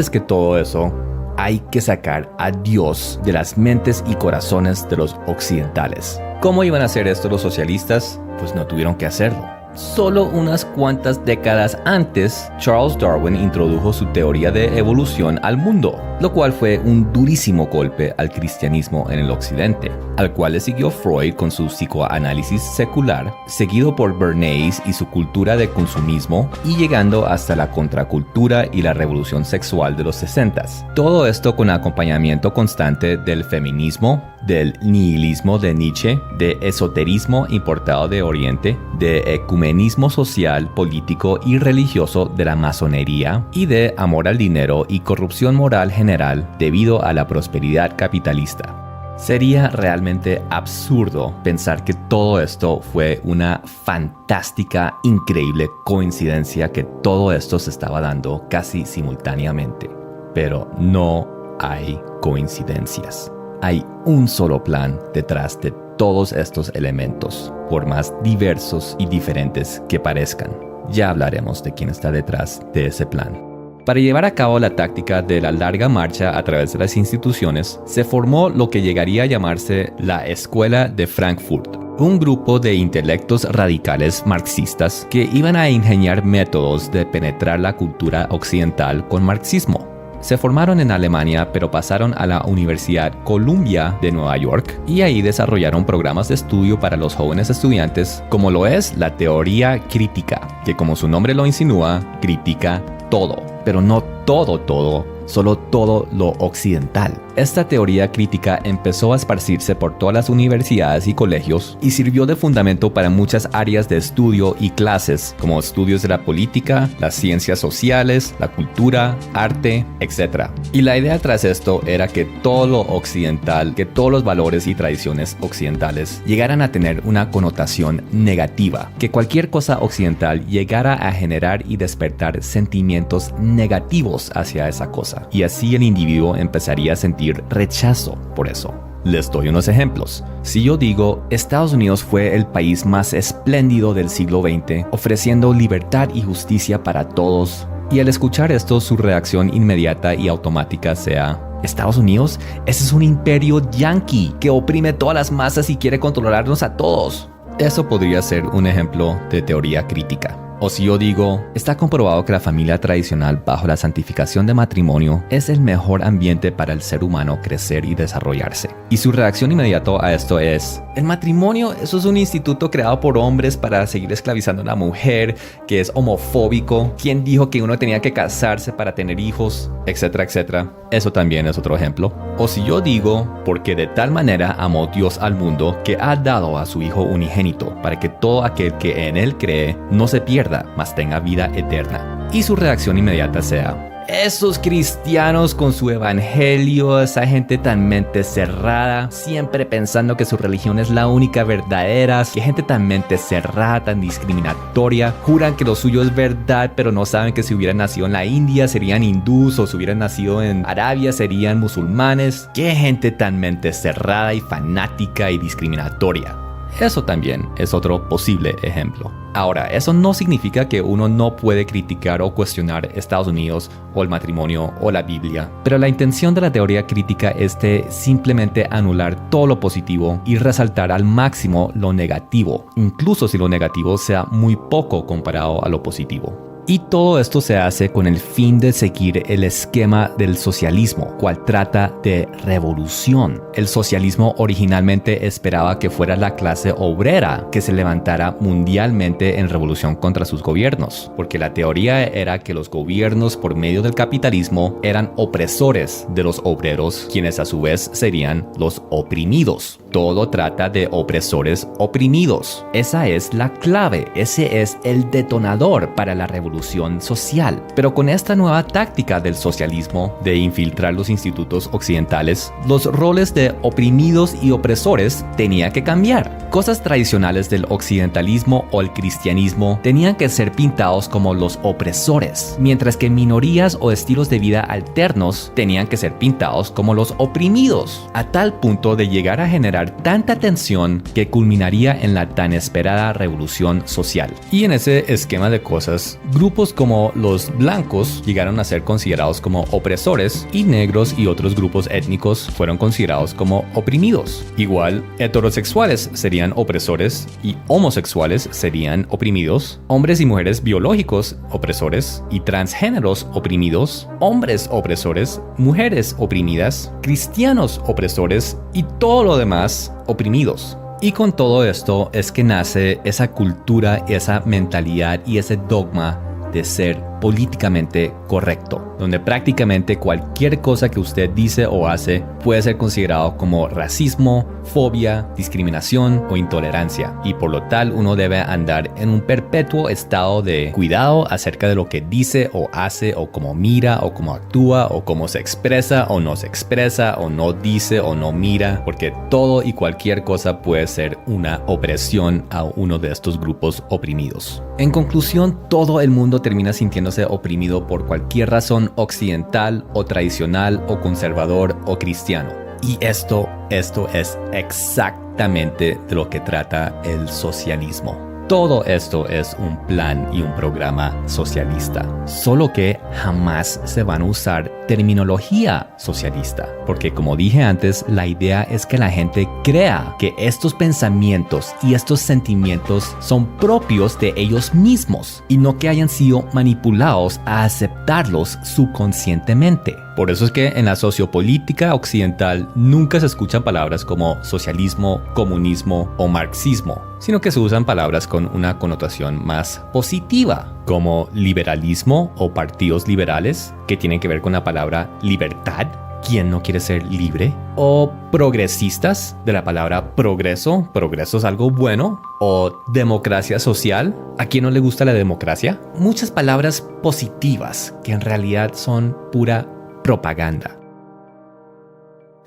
que todo eso, hay que sacar a Dios de las mentes y corazones de los occidentales. ¿Cómo iban a hacer esto los socialistas? Pues no tuvieron que hacerlo. Solo unas cuantas décadas antes, Charles Darwin introdujo su teoría de evolución al mundo, lo cual fue un durísimo golpe al cristianismo en el occidente, al cual le siguió Freud con su psicoanálisis secular, seguido por Bernays y su cultura de consumismo, y llegando hasta la contracultura y la revolución sexual de los 60s. Todo esto con acompañamiento constante del feminismo, del nihilismo de Nietzsche, de esoterismo importado de Oriente, de ecumenismo social, político y religioso de la masonería y de amor al dinero y corrupción moral general debido a la prosperidad capitalista. Sería realmente absurdo pensar que todo esto fue una fantástica, increíble coincidencia, que todo esto se estaba dando casi simultáneamente. Pero no hay coincidencias. Hay un solo plan detrás de todos estos elementos, por más diversos y diferentes que parezcan. Ya hablaremos de quién está detrás de ese plan. Para llevar a cabo la táctica de la larga marcha a través de las instituciones, se formó lo que llegaría a llamarse la Escuela de Frankfurt, un grupo de intelectos radicales marxistas que iban a ingeniar métodos de penetrar la cultura occidental con marxismo. Se formaron en Alemania, pero pasaron a la Universidad Columbia de Nueva York y ahí desarrollaron programas de estudio para los jóvenes estudiantes, como lo es la teoría crítica, que como su nombre lo insinúa, critica todo, pero no todo, solo todo lo occidental. Esta teoría crítica empezó a esparcirse por todas las universidades y colegios y sirvió de fundamento para muchas áreas de estudio y clases, como estudios de la política, las ciencias sociales, la cultura, arte, etc. Y la idea tras esto era que todo lo occidental, que todos los valores y tradiciones occidentales llegaran a tener una connotación negativa, que cualquier cosa occidental llegara a generar y despertar sentimientos negativos hacia esa cosa, y así el individuo empezaría a sentir rechazo por eso. Les doy unos ejemplos. Si yo digo, Estados Unidos fue el país más espléndido del siglo XX, ofreciendo libertad y justicia para todos, y al escuchar esto su reacción inmediata y automática sea: ¿Estados Unidos? Ese es un imperio yanqui que oprime todas las masas y quiere controlarnos a todos. Eso podría ser un ejemplo de teoría crítica. O si yo digo, está comprobado que la familia tradicional bajo la santificación de matrimonio es el mejor ambiente para el ser humano crecer y desarrollarse. Y su reacción inmediata a esto es: el matrimonio, eso es un instituto creado por hombres para seguir esclavizando a la mujer, que es homofóbico. ¿Quién dijo que uno tenía que casarse para tener hijos? Etcétera, etcétera. Eso también es otro ejemplo. O si yo digo, porque de tal manera amó Dios al mundo que ha dado a su Hijo unigénito, para que todo aquel que en él cree no se pierda, mas tenga vida eterna. Y su reacción inmediata sea: esos cristianos con su evangelio, esa gente tan mente cerrada, siempre pensando que su religión es la única verdadera, que gente tan mente cerrada, tan discriminatoria, juran que lo suyo es verdad, pero no saben que si hubieran nacido en la India serían hindús, o si hubieran nacido en Arabia serían musulmanes. Qué gente tan mente cerrada y fanática y discriminatoria. Eso también es otro posible ejemplo. Ahora, eso no significa que uno no puede criticar o cuestionar Estados Unidos o el matrimonio o la Biblia, pero la intención de la teoría crítica es de simplemente anular todo lo positivo y resaltar al máximo lo negativo, incluso si lo negativo sea muy poco comparado a lo positivo. Y todo esto se hace con el fin de seguir el esquema del socialismo, cual trata de revolución. El socialismo originalmente esperaba que fuera la clase obrera que se levantara mundialmente en revolución contra sus gobiernos, porque la teoría era que los gobiernos, por medio del capitalismo, eran opresores de los obreros, quienes a su vez serían los oprimidos. Todo trata de opresores oprimidos. Esa es la clave, ese es el detonador para la revolución social. Pero con esta nueva táctica del socialismo de infiltrar los institutos occidentales, los roles de oprimidos y opresores tenían que cambiar. Cosas tradicionales del occidentalismo o el cristianismo tenían que ser pintados como los opresores, mientras que minorías o estilos de vida alternos tenían que ser pintados como los oprimidos, a tal punto de llegar a generar generar tanta tensión que culminaría en la tan esperada revolución social. Y en ese esquema de cosas, grupos como los blancos llegaron a ser considerados como opresores y negros y otros grupos étnicos fueron considerados como oprimidos. Igual, heterosexuales serían opresores y homosexuales serían oprimidos, hombres y mujeres biológicos opresores y transgéneros oprimidos, hombres opresores, mujeres oprimidas, cristianos opresores y todo lo demás oprimidos. Y con todo esto es que nace esa cultura, esa mentalidad y ese dogma de ser políticamente correcto, donde prácticamente cualquier cosa que usted dice o hace puede ser considerado como racismo, fobia, discriminación o intolerancia, y por lo tal uno debe andar en un perpetuo estado de cuidado acerca de lo que dice o hace o cómo mira o cómo actúa o cómo se expresa o no se expresa o no dice o no mira, porque todo y cualquier cosa puede ser una opresión a uno de estos grupos oprimidos. En conclusión, todo el mundo termina sintiéndose oprimido por cualquier razón occidental o tradicional o conservador o cristiano. Y esto es exactamente de lo que trata el socialismo. Todo esto es un plan y un programa socialista, solo que jamás se van a usar terminología socialista, porque como dije antes, la idea es que la gente crea que estos pensamientos y estos sentimientos son propios de ellos mismos y no que hayan sido manipulados a aceptarlos subconscientemente. Por eso es que en la sociopolítica occidental nunca se escuchan palabras como socialismo, comunismo o marxismo, sino que se usan palabras con una connotación más positiva, como liberalismo o partidos liberales, que tienen que ver con la palabra libertad. ¿Quién no quiere ser libre? O progresistas, de la palabra progreso. Progreso es algo bueno. O democracia social. ¿A quién no le gusta la democracia? Muchas palabras positivas que en realidad son pura propaganda.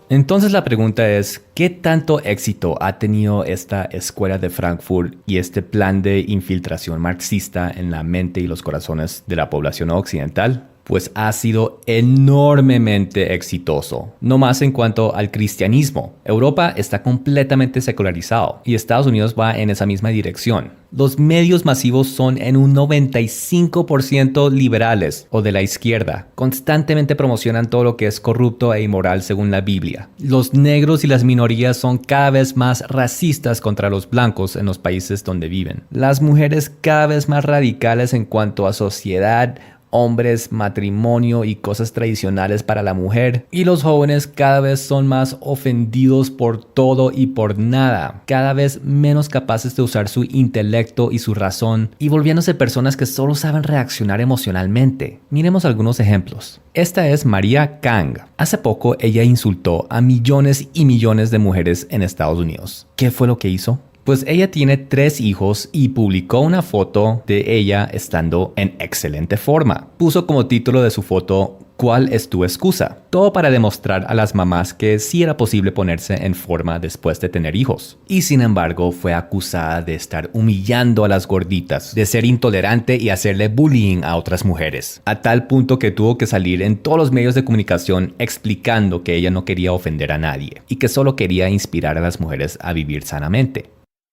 Entonces la pregunta es, ¿qué tanto éxito ha tenido esta escuela de Frankfurt y este plan de infiltración marxista en la mente y los corazones de la población occidental? Pues ha sido enormemente exitoso, no más en cuanto al cristianismo. Europa está completamente secularizado y Estados Unidos va en esa misma dirección. Los medios masivos son en un 95% liberales o de la izquierda. Constantemente promocionan todo lo que es corrupto e inmoral según la Biblia. Los negros y las minorías son cada vez más racistas contra los blancos en los países donde viven. Las mujeres cada vez más radicales en cuanto a sociedad, hombres, matrimonio y cosas tradicionales para la mujer. Y los jóvenes cada vez son más ofendidos por todo y por nada, cada vez menos capaces de usar su intelecto y su razón y volviéndose personas que solo saben reaccionar emocionalmente. Miremos algunos ejemplos. Esta es Maria Kang. Hace poco ella insultó a millones y millones de mujeres en Estados Unidos. ¿Qué fue lo que hizo? Pues ella tiene 3 hijos y publicó una foto de ella estando en excelente forma. Puso como título de su foto, ¿cuál es tu excusa? Todo para demostrar a las mamás que sí era posible ponerse en forma después de tener hijos. Y sin embargo fue acusada de estar humillando a las gorditas, de ser intolerante y hacerle bullying a otras mujeres. A tal punto que tuvo que salir en todos los medios de comunicación explicando que ella no quería ofender a nadie y que solo quería inspirar a las mujeres a vivir sanamente.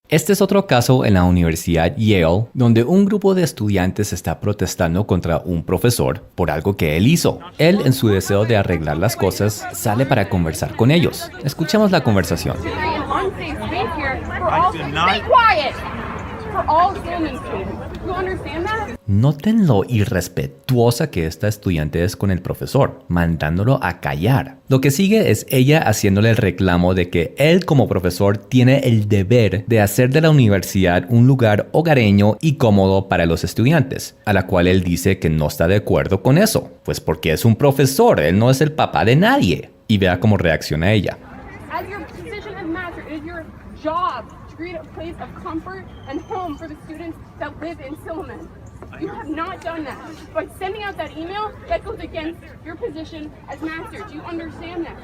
Este es otro caso en la Universidad Yale, donde un grupo de estudiantes está protestando contra un profesor por algo que él hizo. Él, en su deseo de arreglar las cosas, sale para conversar con ellos. Escuchemos la conversación. Noten lo irrespetuosa que esta estudiante es con el profesor, mandándolo a callar. Lo que sigue es ella haciéndole el reclamo de que él como profesor tiene el deber de hacer de la universidad un lugar hogareño y cómodo para los estudiantes, a la cual él dice que no está de acuerdo con eso, pues porque es un profesor, él no es el papá de nadie. Y vea cómo reacciona ella. Create a place of comfort and home for the students that live in Silliman. You have not done that. By sending out that email, that goes against your position as master. Do you understand that?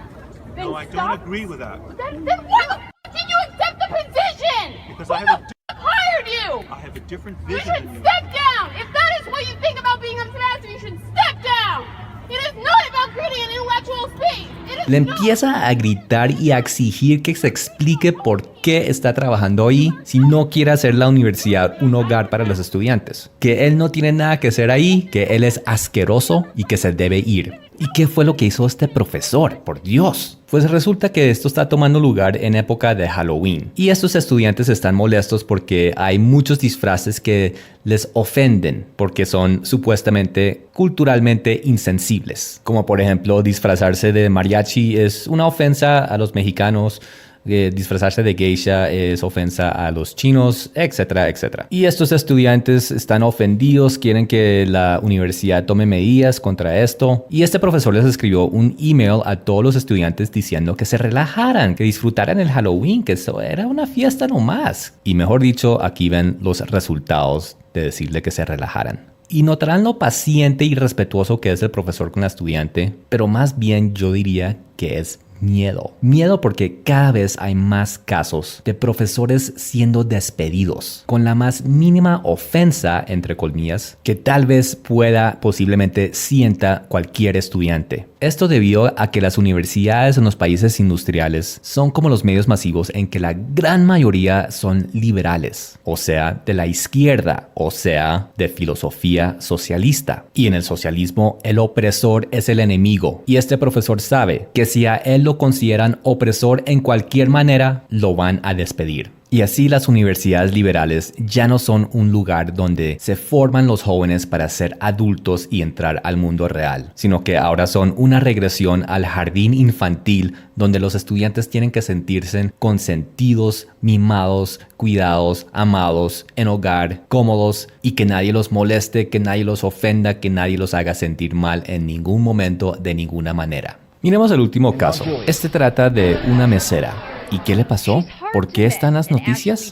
Then
no, I don't agree with that.
Then why the f*** did you accept the position?
Because
Who
I have
the f*** hired you?
I have a different
You
vision
should
than you.
step down. If that is what you think about being a master, you should step down. It is not about creating an intellectual space. It
Le empieza a gritar y a exigir que se explique por qué está trabajando ahí si no quiere hacer la universidad un hogar para los estudiantes. Que él no tiene nada que hacer ahí, que él es asqueroso y que se debe ir. ¿Y qué fue lo que hizo este profesor? Por Dios. Pues resulta que esto está tomando lugar en época de Halloween. Y estos estudiantes están molestos porque hay muchos disfraces que les ofenden porque son supuestamente culturalmente insensibles. Como por ejemplo disfrazarse de mariachi es una ofensa a los mexicanos. Disfrazarse de geisha es ofensa a los chinos, etcétera, etcétera. Y estos estudiantes están ofendidos, quieren que la universidad tome medidas contra esto. Y este profesor les escribió un email a todos los estudiantes diciendo que se relajaran, que disfrutaran el Halloween, que eso era una fiesta nomás. Y mejor dicho, aquí ven los resultados de decirle que se relajaran. Y notarán lo paciente y respetuoso que es el profesor con la estudiante, pero más bien yo diría que es miedo. Miedo porque cada vez hay más casos de profesores siendo despedidos con la más mínima ofensa, entre comillas, que tal vez pueda posiblemente sienta cualquier estudiante. Esto debido a que las universidades en los países industriales son como los medios masivos en que la gran mayoría son liberales, o sea, de la izquierda, o sea, de filosofía socialista. Y en el socialismo, el opresor es el enemigo. Y este profesor sabe que si a él lo consideran opresor en cualquier manera, lo van a despedir. Y así las universidades liberales ya no son un lugar donde se forman los jóvenes para ser adultos y entrar al mundo real, sino que ahora son una regresión al jardín infantil donde los estudiantes tienen que sentirse consentidos, mimados, cuidados, amados, en hogar, cómodos y que nadie los moleste, que nadie los ofenda, que nadie los haga sentir mal en ningún momento, de ninguna manera. Miremos el último caso. Este trata de una mesera. ¿Y qué le pasó? ¿Por qué están las noticias?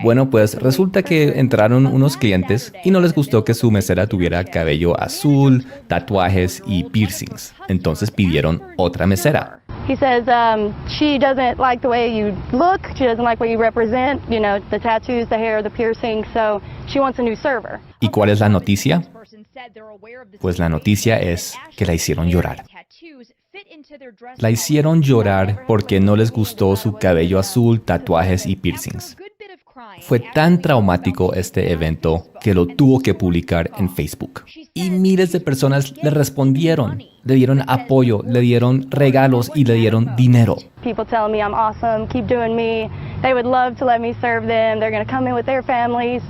Bueno, pues resulta que entraron unos clientes y no les gustó que su mesera tuviera cabello azul, tatuajes y piercings. Entonces pidieron otra mesera.
He says she doesn't like the way you look, she doesn't like what you represent, you know, the tattoos, the hair, the piercing, so she wants a new server.
¿Y cuál es la noticia? Pues la noticia es que la hicieron llorar. La hicieron llorar porque no les gustó su cabello azul, tatuajes y piercings. Fue tan traumático este evento que lo tuvo que publicar en Facebook. Y miles de personas le respondieron, le dieron apoyo, le dieron regalos y le dieron dinero.
People tell me I'm awesome, keep doing me. They would love to let me serve them. They're going to come in with their families.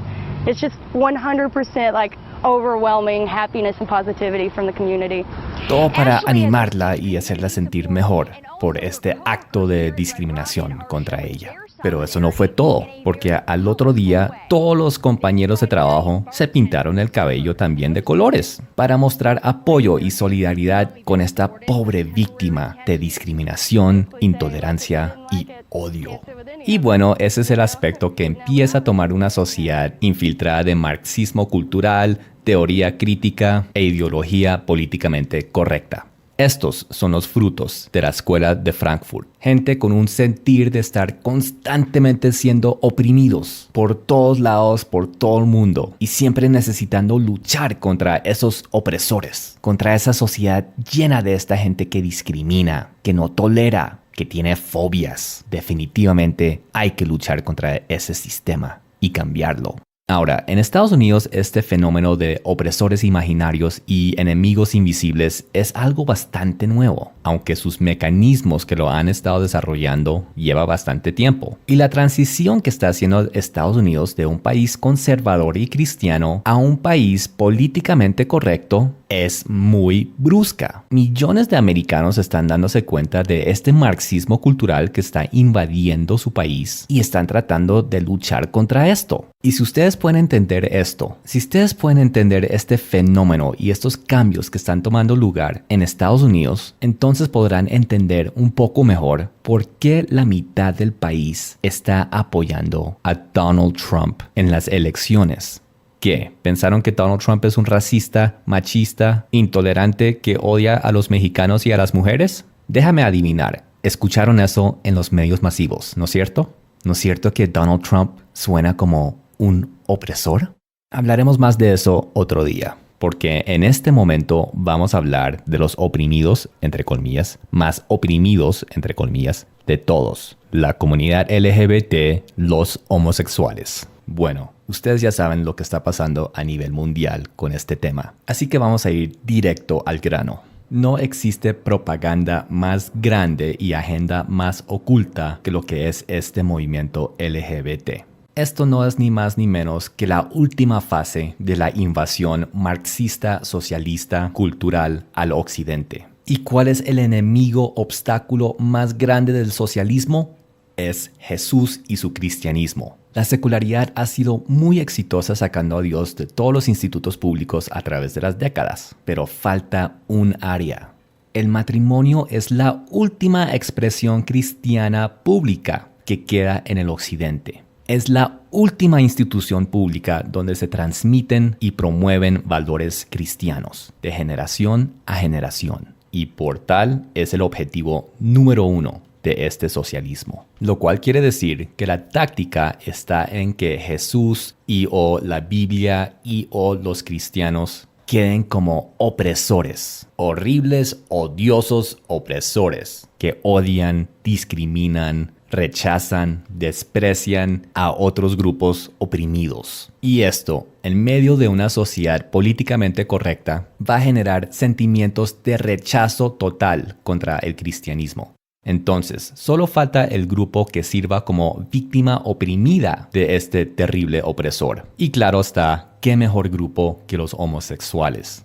It's just 100% like overwhelming happiness and positivity from the community.
Todo para animarla y hacerla sentir mejor por este acto de discriminación contra ella. Pero eso no fue todo, porque al otro día todos los compañeros de trabajo se pintaron el cabello también de colores para mostrar apoyo y solidaridad con esta pobre víctima de discriminación, intolerancia y odio. Y bueno, ese es el aspecto que empieza a tomar una sociedad infiltrada de marxismo cultural, teoría crítica e ideología políticamente correcta. Estos son los frutos de la escuela de Frankfurt. Gente con un sentir de estar constantemente siendo oprimidos por todos lados, por todo el mundo, y siempre necesitando luchar contra esos opresores, contra esa sociedad llena de esta gente que discrimina, que no tolera, que tiene fobias. Definitivamente hay que luchar contra ese sistema y cambiarlo. Ahora, en Estados Unidos este fenómeno de opresores imaginarios y enemigos invisibles es algo bastante nuevo, aunque sus mecanismos que lo han estado desarrollando lleva bastante tiempo. Y la transición que está haciendo Estados Unidos de un país conservador y cristiano a un país políticamente correcto es muy brusca. Millones de americanos están dándose cuenta de este marxismo cultural que está invadiendo su país y están tratando de luchar contra esto. Y si ustedes pueden entender esto, si ustedes pueden entender este fenómeno y estos cambios que están tomando lugar en Estados Unidos, entonces podrán entender un poco mejor por qué la mitad del país está apoyando a Donald Trump en las elecciones. ¿Qué? ¿Pensaron que Donald Trump es un racista, machista, intolerante que odia a los mexicanos y a las mujeres? Déjame adivinar. Escucharon eso en los medios masivos, ¿no es cierto? ¿No es cierto que Donald Trump suena como un opresor? Hablaremos más de eso otro día. porque en este momento vamos a hablar de los oprimidos, entre comillas, más oprimidos, entre comillas, de todos, la comunidad LGBT, los homosexuales. Bueno, ustedes ya saben lo que está pasando a nivel mundial con este tema, así que vamos a ir directo al grano. No existe propaganda más grande y agenda más oculta que lo que es este movimiento LGBT. Esto no es ni más ni menos que la última fase de la invasión marxista, socialista, cultural al occidente. ¿Y cuál es el enemigo obstáculo más grande del socialismo? Es Jesús y su cristianismo. La secularidad ha sido muy exitosa sacando a Dios de todos los institutos públicos a través de las décadas, pero falta un área. El matrimonio es la última expresión cristiana pública que queda en el occidente. Es la última institución pública donde se transmiten y promueven valores cristianos de generación a generación. Y por tal es el objetivo número 1 de este socialismo. Lo cual quiere decir que la táctica está en que Jesús y o la Biblia y o los cristianos queden como opresores, horribles, odiosos opresores que odian, discriminan, rechazan, desprecian a otros grupos oprimidos. Y esto, en medio de una sociedad políticamente correcta, va a generar sentimientos de rechazo total contra el cristianismo. Entonces, solo falta el grupo que sirva como víctima oprimida de este terrible opresor. Y claro está, ¿qué mejor grupo que los homosexuales?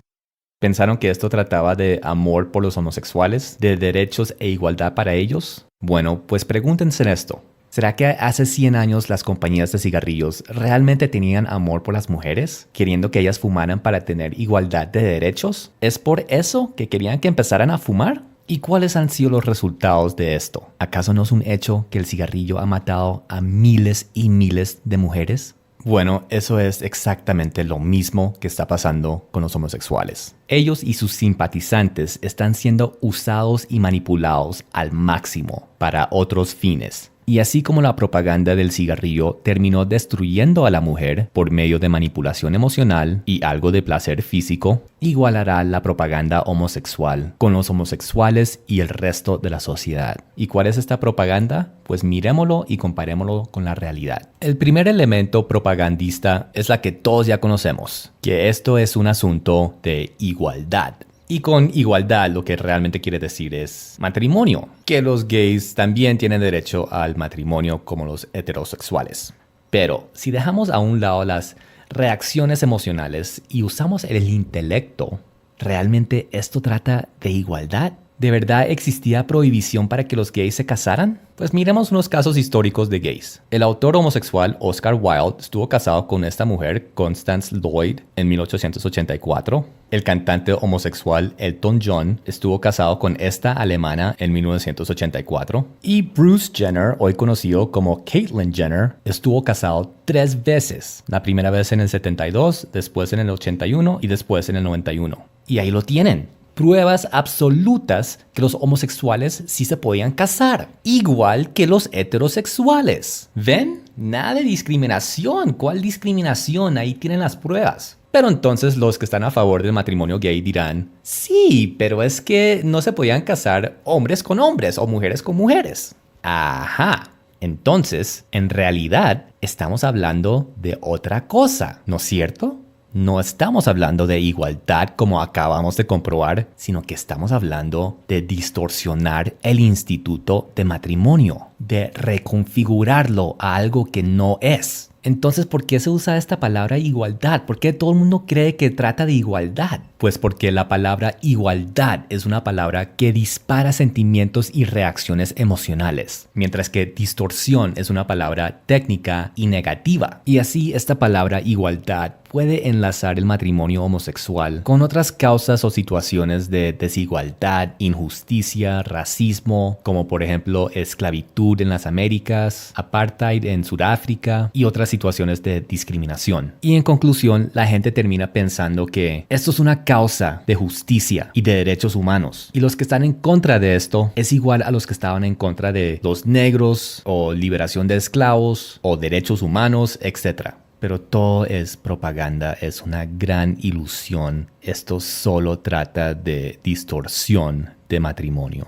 ¿Pensaron que esto trataba de amor por los homosexuales, de derechos e igualdad para ellos? Bueno, pues pregúntense esto. ¿Será que hace 100 años las compañías de cigarrillos realmente tenían amor por las mujeres, queriendo que ellas fumaran para tener igualdad de derechos? ¿Es por eso que querían que empezaran a fumar? ¿Y cuáles han sido los resultados de esto? ¿Acaso no es un hecho que el cigarrillo ha matado a miles y miles de mujeres? Bueno, eso es exactamente lo mismo que está pasando con los homosexuales. Ellos y sus simpatizantes están siendo usados y manipulados al máximo para otros fines. Y así como la propaganda del cigarrillo terminó destruyendo a la mujer por medio de manipulación emocional y algo de placer físico, igual hará la propaganda homosexual con los homosexuales y el resto de la sociedad. ¿Y cuál es esta propaganda? Pues mirémoslo y comparémoslo con la realidad. El primer elemento propagandista es la que todos ya conocemos, que esto es un asunto de igualdad. Y con igualdad lo que realmente quiere decir es matrimonio, que los gays también tienen derecho al matrimonio como los heterosexuales. Pero si dejamos a un lado las reacciones emocionales y usamos el intelecto, ¿realmente esto trata de igualdad? ¿De verdad existía prohibición para que los gays se casaran? Pues miremos unos casos históricos de gays. El autor homosexual Oscar Wilde estuvo casado con esta mujer, Constance Lloyd, en 1884. El cantante homosexual Elton John estuvo casado con esta alemana en 1984. Y Bruce Jenner, hoy conocido como Caitlyn Jenner, estuvo casado 3 veces. La primera vez en el 72, después en el 81 y después en el 91. Y ahí lo tienen. Pruebas absolutas que los homosexuales sí se podían casar, igual que los heterosexuales. ¿Ven? Nada de discriminación. ¿Cuál discriminación? Ahí tienen las pruebas. Pero entonces los que están a favor del matrimonio gay dirán, sí, pero es que no se podían casar hombres con hombres o mujeres con mujeres. Ajá. Entonces, en realidad, estamos hablando de otra cosa, ¿no es cierto? No estamos hablando de igualdad como acabamos de comprobar, sino que estamos hablando de distorsionar el instituto de matrimonio, de reconfigurarlo a algo que no es. Entonces, ¿por qué se usa esta palabra igualdad? ¿Por qué todo el mundo cree que trata de igualdad? Pues porque la palabra igualdad es una palabra que dispara sentimientos y reacciones emocionales, mientras que distorsión es una palabra técnica y negativa. Y así esta palabra igualdad puede enlazar el matrimonio homosexual con otras causas o situaciones de desigualdad, injusticia, racismo, como por ejemplo esclavitud en las Américas, apartheid en Sudáfrica y otras situaciones de discriminación. Y en conclusión, la gente termina pensando que esto es una causa de justicia y de derechos humanos. Y los que están en contra de esto es igual a los que estaban en contra de los negros o liberación de esclavos o derechos humanos, etc. Pero todo es propaganda, es una gran ilusión. Esto solo trata de distorsión de matrimonio.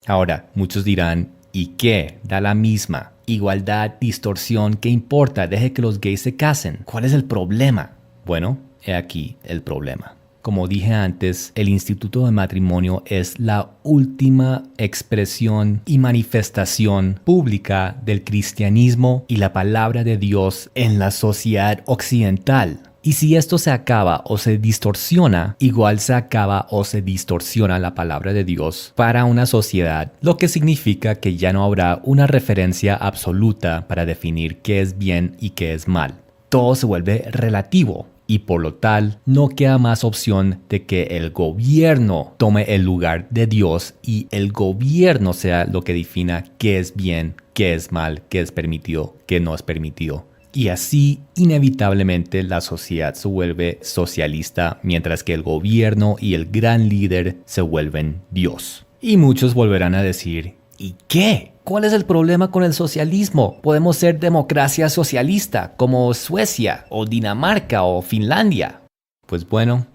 Ahora, muchos dirán, ¿y qué? Da la misma. Igualdad, distorsión, ¿qué importa? Deje que los gays se casen. ¿Cuál es el problema? Bueno, he aquí el problema. Como dije antes, el instituto de matrimonio es la última expresión y manifestación pública del cristianismo y la palabra de Dios en la sociedad occidental. Y si esto se acaba o se distorsiona, igual se acaba o se distorsiona la palabra de Dios para una sociedad, lo que significa que ya no habrá una referencia absoluta para definir qué es bien y qué es mal. Todo se vuelve relativo. Y por lo tal, no queda más opción de que el gobierno tome el lugar de Dios y el gobierno sea lo que defina qué es bien, qué es mal, qué es permitido, qué no es permitido. Y así, inevitablemente, la sociedad se vuelve socialista, mientras que el gobierno y el gran líder se vuelven Dios. Y muchos volverán a decir, ¿y qué? ¿Cuál es el problema con el socialismo? Podemos ser democracia socialista como Suecia o Dinamarca o Finlandia. Pues bueno,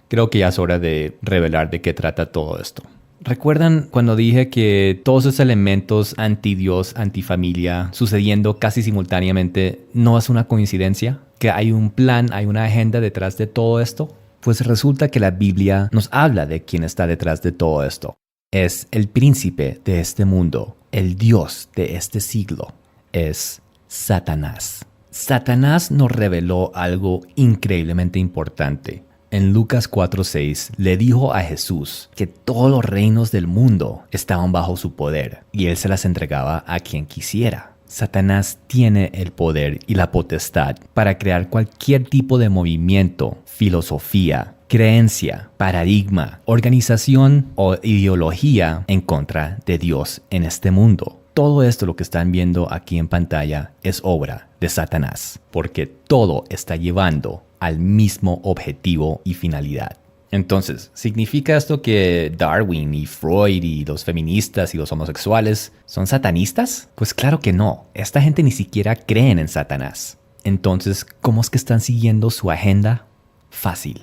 creo que ya es hora de revelar de qué trata todo esto. ¿Recuerdan cuando dije que todos esos elementos anti-Dios, anti-familia, sucediendo casi simultáneamente, no es una coincidencia? ¿Que hay un plan, hay una agenda detrás de todo esto? Pues resulta que la Biblia nos habla de quién está detrás de todo esto. Es el príncipe de este mundo, el Dios de este siglo. Es Satanás. Satanás nos reveló algo increíblemente importante. En Lucas 4:6 le dijo a Jesús que todos los reinos del mundo estaban bajo su poder y él se las entregaba a quien quisiera. Satanás tiene el poder y la potestad para crear cualquier tipo de movimiento, filosofía, creencia, paradigma, organización o ideología en contra de Dios en este mundo. Todo esto lo que están viendo aquí en pantalla es obra de Satanás, porque todo está llevando al mismo objetivo y finalidad. Entonces, ¿significa esto que Darwin y Freud y los feministas y los homosexuales son satanistas? Pues claro que no. Esta gente ni siquiera creen en Satanás. Entonces, ¿cómo es que están siguiendo su agenda? Fácil.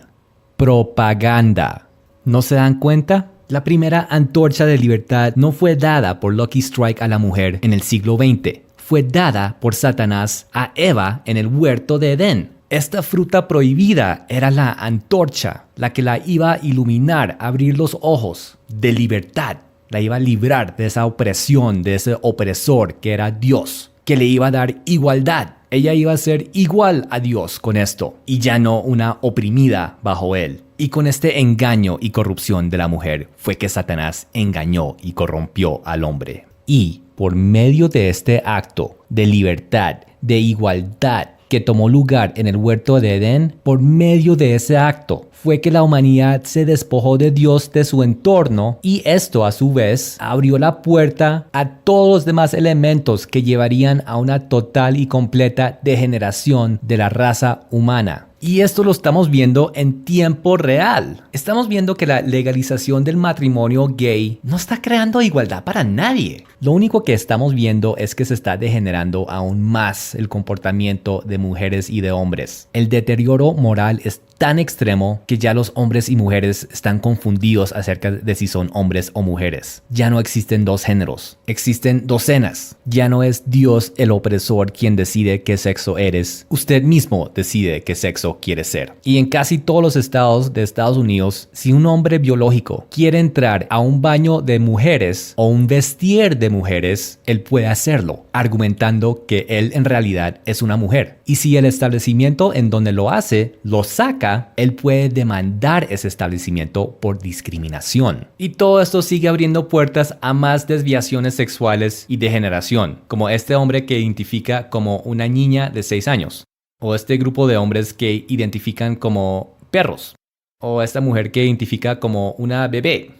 Propaganda. ¿No se dan cuenta? La primera antorcha de libertad no fue dada por Lucky Strike a la mujer en el siglo XX. Fue dada por Satanás a Eva en el huerto de Edén. Esta fruta prohibida era la antorcha, la que la iba a iluminar, abrir los ojos de libertad. La iba a librar de esa opresión, de ese opresor que era Dios, que le iba a dar igualdad. Ella iba a ser igual a Dios con esto y ya no una oprimida bajo él. Y con este engaño y corrupción de la mujer fue que Satanás engañó y corrompió al hombre. Y por medio de este acto de libertad, de igualdad, que tomó lugar en el huerto de Edén, por medio de ese acto fue que la humanidad se despojó de Dios, de su entorno, y esto a su vez abrió la puerta a todos los demás elementos que llevarían a una total y completa degeneración de la raza humana. Y esto lo estamos viendo en tiempo real. Estamos viendo que la legalización del matrimonio gay no está creando igualdad para nadie. Lo único que estamos viendo es que se está degenerando aún más el comportamiento de mujeres y de hombres. El deterioro moral es tan extremo que ya los hombres y mujeres están confundidos acerca de si son hombres o mujeres. Ya no existen dos géneros, existen docenas. Ya no es Dios el opresor quien decide qué sexo eres. Usted mismo decide qué sexo quiere ser. Y en casi todos los estados de Estados Unidos, si un hombre biológico quiere entrar a un baño de mujeres o un vestir de mujeres, él puede hacerlo, argumentando que él en realidad es una mujer. Y si el establecimiento en donde lo hace lo saca, él puede demandar ese establecimiento por discriminación. Y todo esto sigue abriendo puertas a más desviaciones sexuales y degeneración, como este hombre que identifica como una niña de 6 años, o este grupo de hombres que identifican como perros, o esta mujer que identifica como una bebé,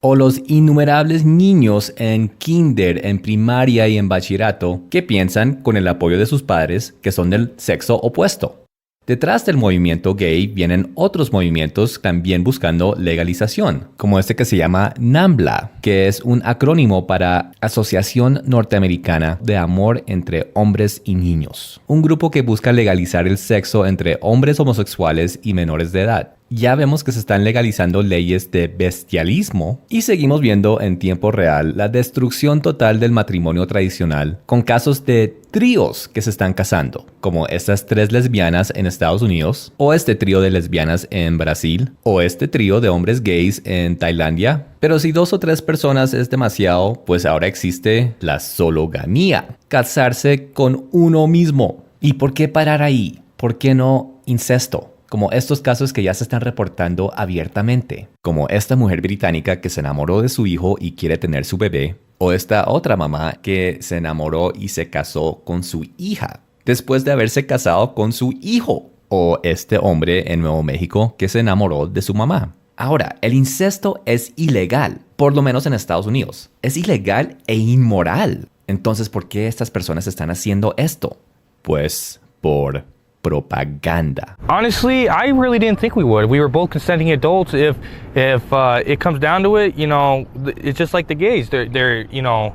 o los innumerables niños en kinder, en primaria y en bachillerato que piensan con el apoyo de sus padres que son del sexo opuesto. Detrás del movimiento gay vienen otros movimientos también buscando legalización, como este que se llama NAMBLA, que es un acrónimo para Asociación Norteamericana de Amor entre Hombres y Niños, un grupo que busca legalizar el sexo entre hombres homosexuales y menores de edad. Ya vemos que se están legalizando leyes de bestialismo y seguimos viendo en tiempo real la destrucción total del matrimonio tradicional con casos de tríos que se están casando, como estas 3 lesbianas en Estados Unidos, o este trío de lesbianas en Brasil, o este trío de hombres gays en Tailandia. Pero si 2 o 3 personas es demasiado, pues ahora existe la sologamía, casarse con uno mismo. ¿Y por qué parar ahí? ¿Por qué no incesto? Como estos casos que ya se están reportando abiertamente, como esta mujer británica que se enamoró de su hijo y quiere tener su bebé, o esta otra mamá que se enamoró y se casó con su hija después de haberse casado con su hijo, o este hombre en Nuevo México que se enamoró de su mamá. Ahora, el incesto es ilegal, por lo menos en Estados Unidos. Es ilegal e inmoral. Entonces, ¿por qué estas personas están haciendo esto? Pues por propaganda.
Honestly, I really didn't think we would. We were both consenting adults. If it comes down to it, you know, it's just like the gays. They're you know,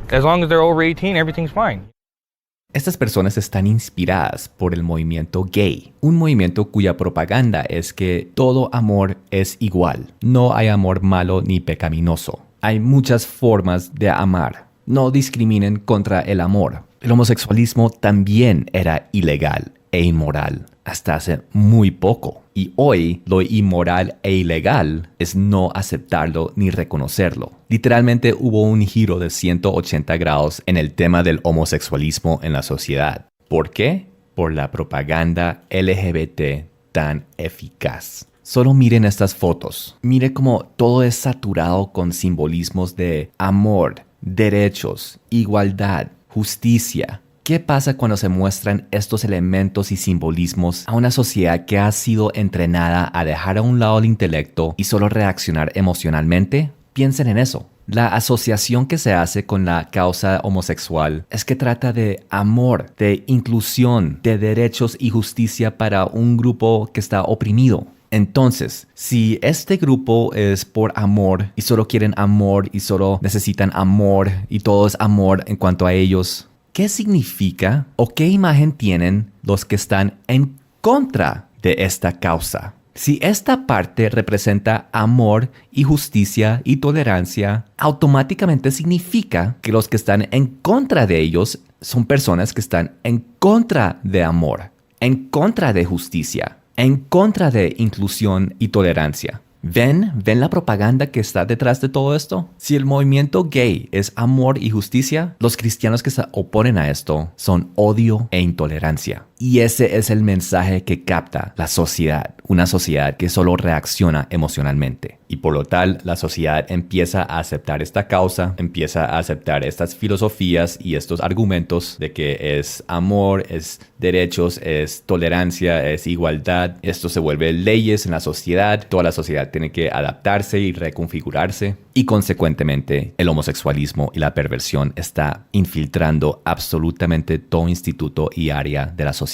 as long as they're over 18, everything's fine.
Estas personas están inspiradas por el movimiento gay, un movimiento cuya propaganda es que todo amor es igual. No hay amor malo ni pecaminoso. Hay muchas formas de amar. No discriminen contra el amor. El homosexualismo también era ilegal e inmoral hasta hace muy poco. Y hoy lo inmoral e ilegal es no aceptarlo ni reconocerlo. Literalmente hubo un giro de 180 grados en el tema del homosexualismo en la sociedad. ¿Por qué? Por la propaganda LGBT tan eficaz. Solo miren estas fotos. Mire cómo todo es saturado con simbolismos de amor, derechos, igualdad, justicia. ¿Qué pasa cuando se muestran estos elementos y simbolismos a una sociedad que ha sido entrenada a dejar a un lado el intelecto y solo reaccionar emocionalmente? Piensen en eso. La asociación que se hace con la causa homosexual es que trata de amor, de inclusión, de derechos y justicia para un grupo que está oprimido. Entonces, si este grupo es por amor y solo quieren amor y solo necesitan amor y todo es amor en cuanto a ellos, ¿qué significa o qué imagen tienen los que están en contra de esta causa? Si esta parte representa amor y justicia y tolerancia, automáticamente significa que los que están en contra de ellos son personas que están en contra de amor, en contra de justicia, en contra de inclusión y tolerancia. ¿Ven la propaganda que está detrás de todo esto? Si el movimiento gay es amor y justicia, los cristianos que se oponen a esto son odio e intolerancia. Y ese es el mensaje que capta la sociedad, una sociedad que solo reacciona emocionalmente. Y por lo tal, la sociedad empieza a aceptar esta causa, empieza a aceptar estas filosofías y estos argumentos de que es amor, es derechos, es tolerancia, es igualdad. Esto se vuelve leyes en la sociedad, toda la sociedad tiene que adaptarse y reconfigurarse. Y consecuentemente, el homosexualismo y la perversión está infiltrando absolutamente todo instituto y área de la sociedad.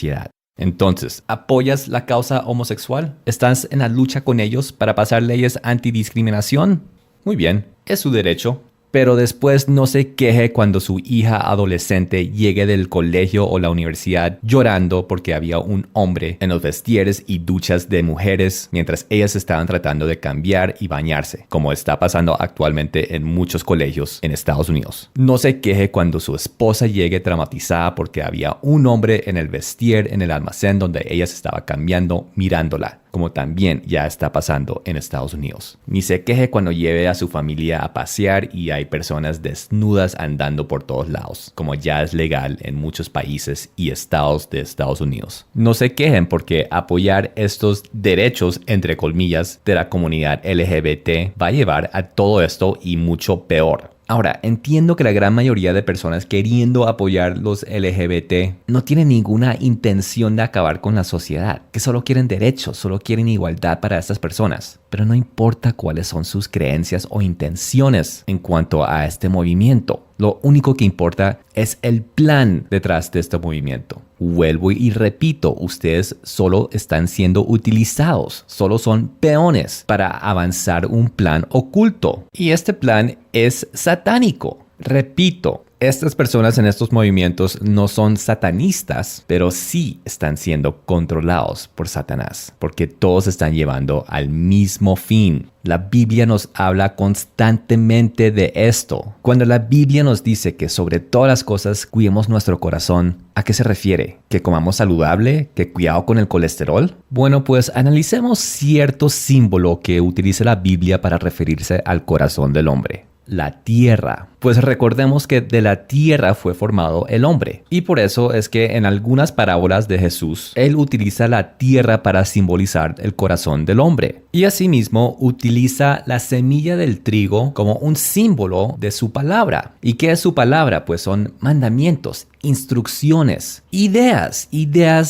Entonces, ¿apoyas la causa homosexual? ¿Estás en la lucha con ellos para pasar leyes antidiscriminación? Muy bien, es su derecho. Pero después no se queje cuando su hija adolescente llegue del colegio o la universidad llorando porque había un hombre en los vestieres y duchas de mujeres mientras ellas estaban tratando de cambiar y bañarse, como está pasando actualmente en muchos colegios en Estados Unidos. No se queje cuando su esposa llegue traumatizada porque había un hombre en el vestier en el almacén donde ella se estaba cambiando mirándola, como también ya está pasando en Estados Unidos. Ni se queje cuando lleve a su familia a pasear y hay personas desnudas andando por todos lados, como ya es legal en muchos países y estados de Estados Unidos. No se quejen porque apoyar estos derechos, entre comillas, de la comunidad LGBT va a llevar a todo esto y mucho peor. Ahora, entiendo que la gran mayoría de personas queriendo apoyar los LGBT no tienen ninguna intención de acabar con la sociedad, que solo quieren derechos, solo quieren igualdad para estas personas. Pero no importa cuáles son sus creencias o intenciones en cuanto a este movimiento. Lo único que importa es el plan detrás de este movimiento. Vuelvo y repito, ustedes solo están siendo utilizados, solo son peones para avanzar un plan oculto. Y este plan es satánico. Repito, estas personas en estos movimientos no son satanistas, pero sí están siendo controlados por Satanás, porque todos están llevando al mismo fin. La Biblia nos habla constantemente de esto. Cuando la Biblia nos dice que sobre todas las cosas cuidemos nuestro corazón, ¿a qué se refiere? ¿Que comamos saludable? ¿Que cuidado con el colesterol? Bueno, pues analicemos cierto símbolo que utiliza la Biblia para referirse al corazón del hombre. La tierra. Pues recordemos que de la tierra fue formado el hombre. Y por eso es que en algunas parábolas de Jesús, él utiliza la tierra para simbolizar el corazón del hombre. Y asimismo utiliza la semilla del trigo como un símbolo de su palabra. ¿Y qué es su palabra? Pues son mandamientos, instrucciones, ideas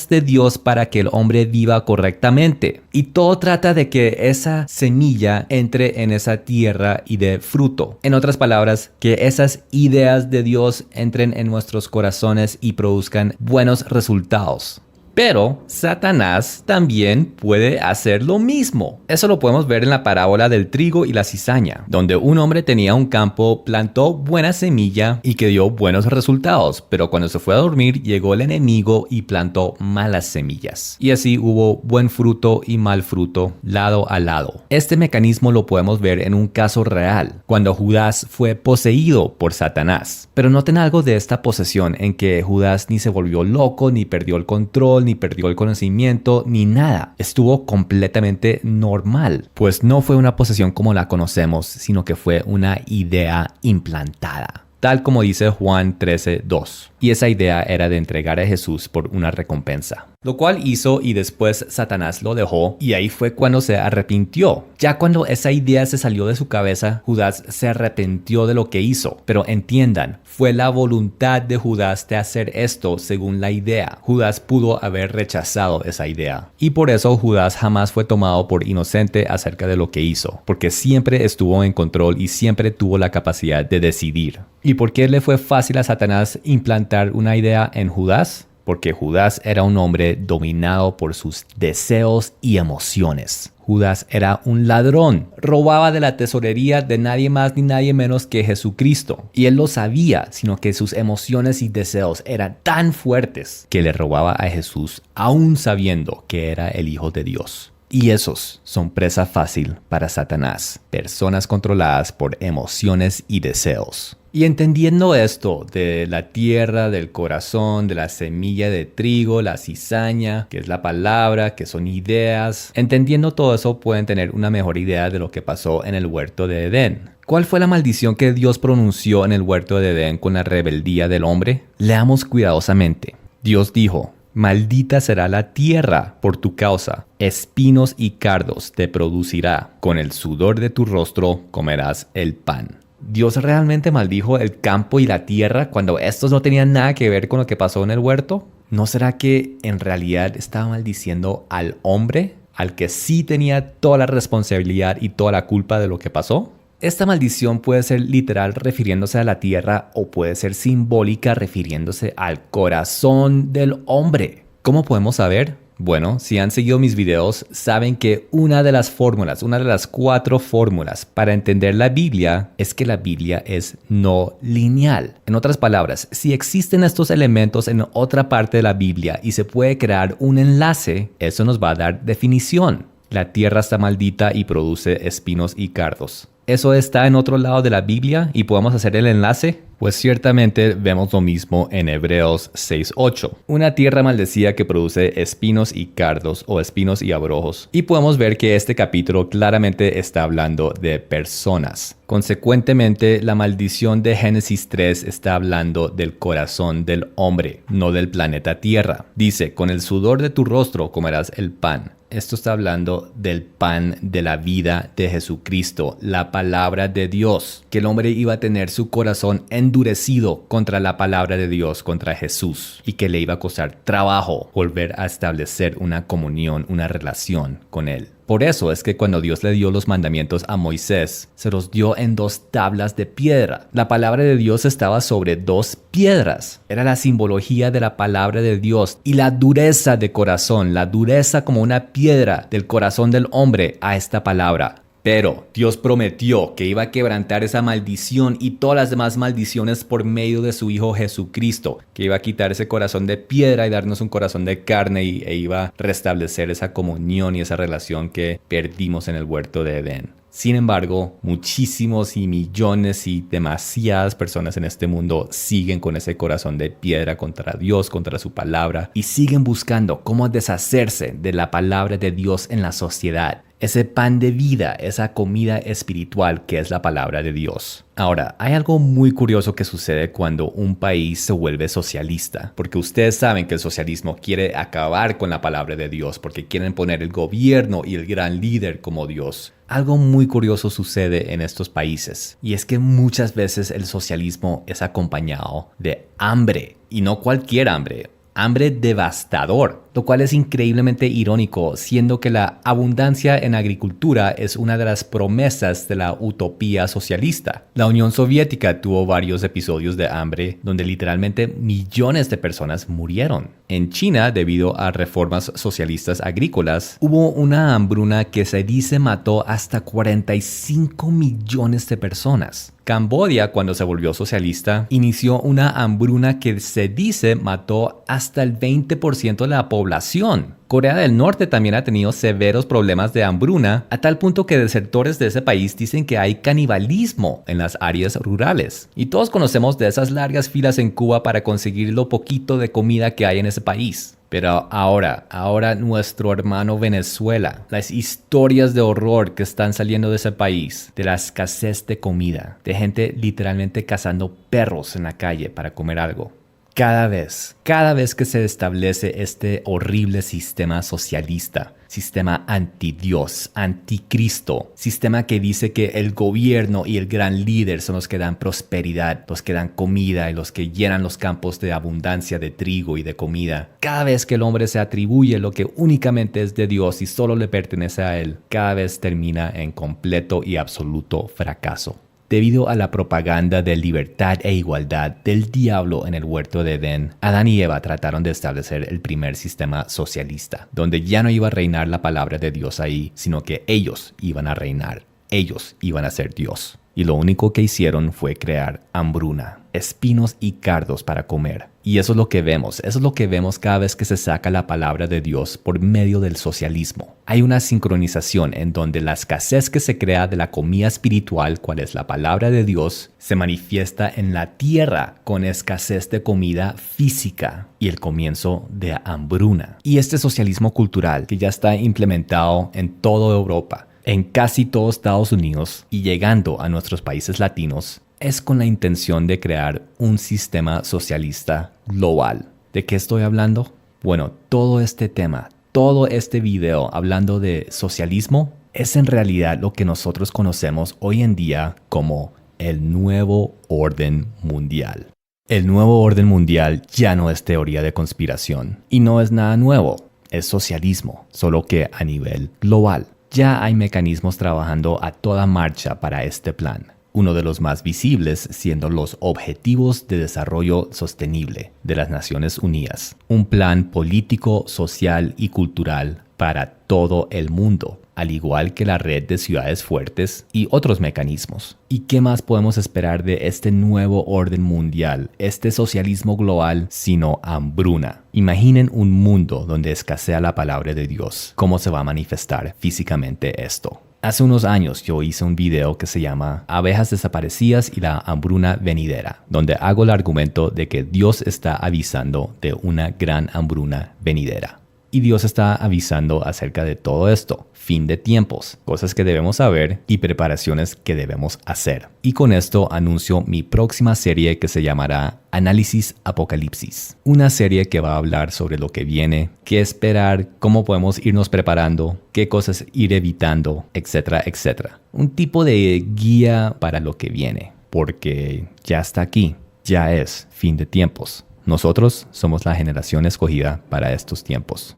de Dios para que el hombre viva correctamente. Y todo trata de que esa semilla entre en esa tierra y dé fruto. En otras palabras, que esas ideas de Dios entren en nuestros corazones y produzcan buenos resultados. Pero Satanás también puede hacer lo mismo. Eso lo podemos ver en la parábola del trigo y la cizaña, donde un hombre tenía un campo, plantó buena semilla y que dio buenos resultados, pero cuando se fue a dormir llegó el enemigo y plantó malas semillas. Y así hubo buen fruto y mal fruto lado a lado. Este mecanismo lo podemos ver en un caso real, cuando Judas fue poseído por Satanás. Pero noten algo de esta posesión en que Judas ni se volvió loco, ni perdió el control, ni perdió el conocimiento, ni nada. Estuvo completamente normal, pues no fue una posesión como la conocemos, sino que fue una idea implantada, tal como dice Juan 13:2. Y esa idea era de entregar a Jesús por una recompensa, lo cual hizo y después Satanás lo dejó y ahí fue cuando se arrepintió. Ya cuando esa idea se salió de su cabeza, Judas se arrepintió de lo que hizo. Pero entiendan, fue la voluntad de Judas de hacer esto según la idea. Judas pudo haber rechazado esa idea. Y por eso Judas jamás fue tomado por inocente acerca de lo que hizo, porque siempre estuvo en control y siempre tuvo la capacidad de decidir. ¿Y por qué le fue fácil a Satanás implantar una idea en Judas? Porque Judas era un hombre dominado por sus deseos y emociones. Judas era un ladrón, robaba de la tesorería de nadie más ni nadie menos que Jesucristo. Y él lo sabía, sino que sus emociones y deseos eran tan fuertes que le robaba a Jesús aún sabiendo que era el Hijo de Dios. Y esos son presa fácil para Satanás, personas controladas por emociones y deseos. Y entendiendo esto de la tierra, del corazón, de la semilla de trigo, la cizaña, que es la palabra, que son ideas, entendiendo todo eso pueden tener una mejor idea de lo que pasó en el huerto de Edén. ¿Cuál fue la maldición que Dios pronunció en el huerto de Edén con la rebeldía del hombre? Leamos cuidadosamente. Dios dijo: maldita será la tierra por tu causa, espinos y cardos te producirá, con el sudor de tu rostro comerás el pan. ¿Dios realmente maldijo el campo y la tierra cuando estos no tenían nada que ver con lo que pasó en el huerto? ¿No será que en realidad estaba maldiciendo al hombre, al que sí tenía toda la responsabilidad y toda la culpa de lo que pasó? Esta maldición puede ser literal refiriéndose a la tierra o puede ser simbólica refiriéndose al corazón del hombre. ¿Cómo podemos saber? Bueno, si han seguido mis videos, saben que una de las 4 fórmulas para entender la Biblia es que la Biblia es no lineal. En otras palabras, si existen estos elementos en otra parte de la Biblia y se puede crear un enlace, eso nos va a dar definición. La tierra está maldita y produce espinos y cardos. ¿Eso está en otro lado de la Biblia y podemos hacer el enlace? Pues ciertamente vemos lo mismo en Hebreos 6:8. Una tierra maldecida que produce espinos y cardos o espinos y abrojos. Y podemos ver que este capítulo claramente está hablando de personas. Consecuentemente, la maldición de Génesis 3 está hablando del corazón del hombre, no del planeta Tierra. Dice: con el sudor de tu rostro comerás el pan. Esto está hablando del pan de la vida de Jesucristo, la palabra de Dios, que el hombre iba a tener su corazón endurecido contra la palabra de Dios, contra Jesús, y que le iba a costar trabajo volver a establecer una comunión, una relación con él. Por eso es que cuando Dios le dio los mandamientos a Moisés, se los dio en 2 tablas de piedra. La palabra de Dios estaba sobre 2 piedras. Era la simbología de la palabra de Dios y la dureza de corazón, la dureza como una piedra del corazón del hombre a esta palabra. Pero Dios prometió que iba a quebrantar esa maldición y todas las demás maldiciones por medio de su Hijo Jesucristo, que iba a quitar ese corazón de piedra y darnos un corazón de carne e iba a restablecer esa comunión y esa relación que perdimos en el huerto de Edén. Sin embargo, muchísimos y millones y demasiadas personas en este mundo siguen con ese corazón de piedra contra Dios, contra su palabra, y siguen buscando cómo deshacerse de la palabra de Dios en la sociedad. Ese pan de vida, esa comida espiritual que es la palabra de Dios. Ahora, hay algo muy curioso que sucede cuando un país se vuelve socialista, porque ustedes saben que el socialismo quiere acabar con la palabra de Dios, porque quieren poner el gobierno y el gran líder como Dios. Algo muy curioso sucede en estos países, y es que muchas veces el socialismo es acompañado de hambre, y no cualquier hambre. Hambre devastador, lo cual es increíblemente irónico, siendo que la abundancia en agricultura es una de las promesas de la utopía socialista. La Unión Soviética tuvo varios episodios de hambre donde literalmente millones de personas murieron. En China, debido a reformas socialistas agrícolas, hubo una hambruna que se dice mató hasta 45 millones de personas. Camboya, cuando se volvió socialista, inició una hambruna que se dice mató hasta el 20% de la población. Corea del Norte también ha tenido severos problemas de hambruna, a tal punto que desertores de ese país dicen que hay canibalismo en las áreas rurales. Y todos conocemos de esas largas filas en Cuba para conseguir lo poquito de comida que hay en ese país. Pero ahora nuestro hermano Venezuela, las historias de horror que están saliendo de ese país, de la escasez de comida, de gente literalmente cazando perros en la calle para comer algo. Cada vez que se establece este horrible sistema socialista, sistema antidios, anticristo, sistema que dice que el gobierno y el gran líder son los que dan prosperidad, los que dan comida y los que llenan los campos de abundancia de trigo y de comida. Cada vez que el hombre se atribuye lo que únicamente es de Dios y solo le pertenece a él, cada vez termina en completo y absoluto fracaso. Debido a la propaganda de libertad e igualdad del diablo en el huerto de Edén, Adán y Eva trataron de establecer el primer sistema socialista, donde ya no iba a reinar la palabra de Dios ahí, sino que ellos iban a reinar, ellos iban a ser Dios. Y lo único que hicieron fue crear hambruna, espinos y cardos para comer. Y eso es lo que vemos cada vez que se saca la palabra de Dios por medio del socialismo. Hay una sincronización en donde la escasez que se crea de la comida espiritual, cual es la palabra de Dios, se manifiesta en la tierra con escasez de comida física y el comienzo de hambruna. Y este socialismo cultural que ya está implementado en toda Europa, en casi todo Estados Unidos y llegando a nuestros países latinos, es con la intención de crear un sistema socialista global. ¿De qué estoy hablando? Bueno, todo este tema, todo este video hablando de socialismo es en realidad lo que nosotros conocemos hoy en día como el nuevo orden mundial. El nuevo orden mundial ya no es teoría de conspiración y no es nada nuevo, es socialismo, solo que a nivel global. Ya hay mecanismos trabajando a toda marcha para este plan. Uno de los más visibles siendo los Objetivos de Desarrollo Sostenible de las Naciones Unidas. Un plan político, social y cultural para todo el mundo, al igual que la red de ciudades fuertes y otros mecanismos. ¿Y qué más podemos esperar de este nuevo orden mundial, este socialismo global, sino hambruna? Imaginen un mundo donde escasea la palabra de Dios. ¿Cómo se va a manifestar físicamente esto? Hace unos años yo hice un video que se llama Abejas desaparecidas y la hambruna venidera, donde hago el argumento de que Dios está avisando de una gran hambruna venidera. Y Dios está avisando acerca de todo esto, fin de tiempos, cosas que debemos saber y preparaciones que debemos hacer. Y con esto anuncio mi próxima serie que se llamará Análisis Apocalipsis. Una serie que va a hablar sobre lo que viene, qué esperar, cómo podemos irnos preparando, qué cosas ir evitando, etcétera, etcétera. Un tipo de guía para lo que viene, porque ya está aquí, ya es fin de tiempos. Nosotros somos la generación escogida para estos tiempos.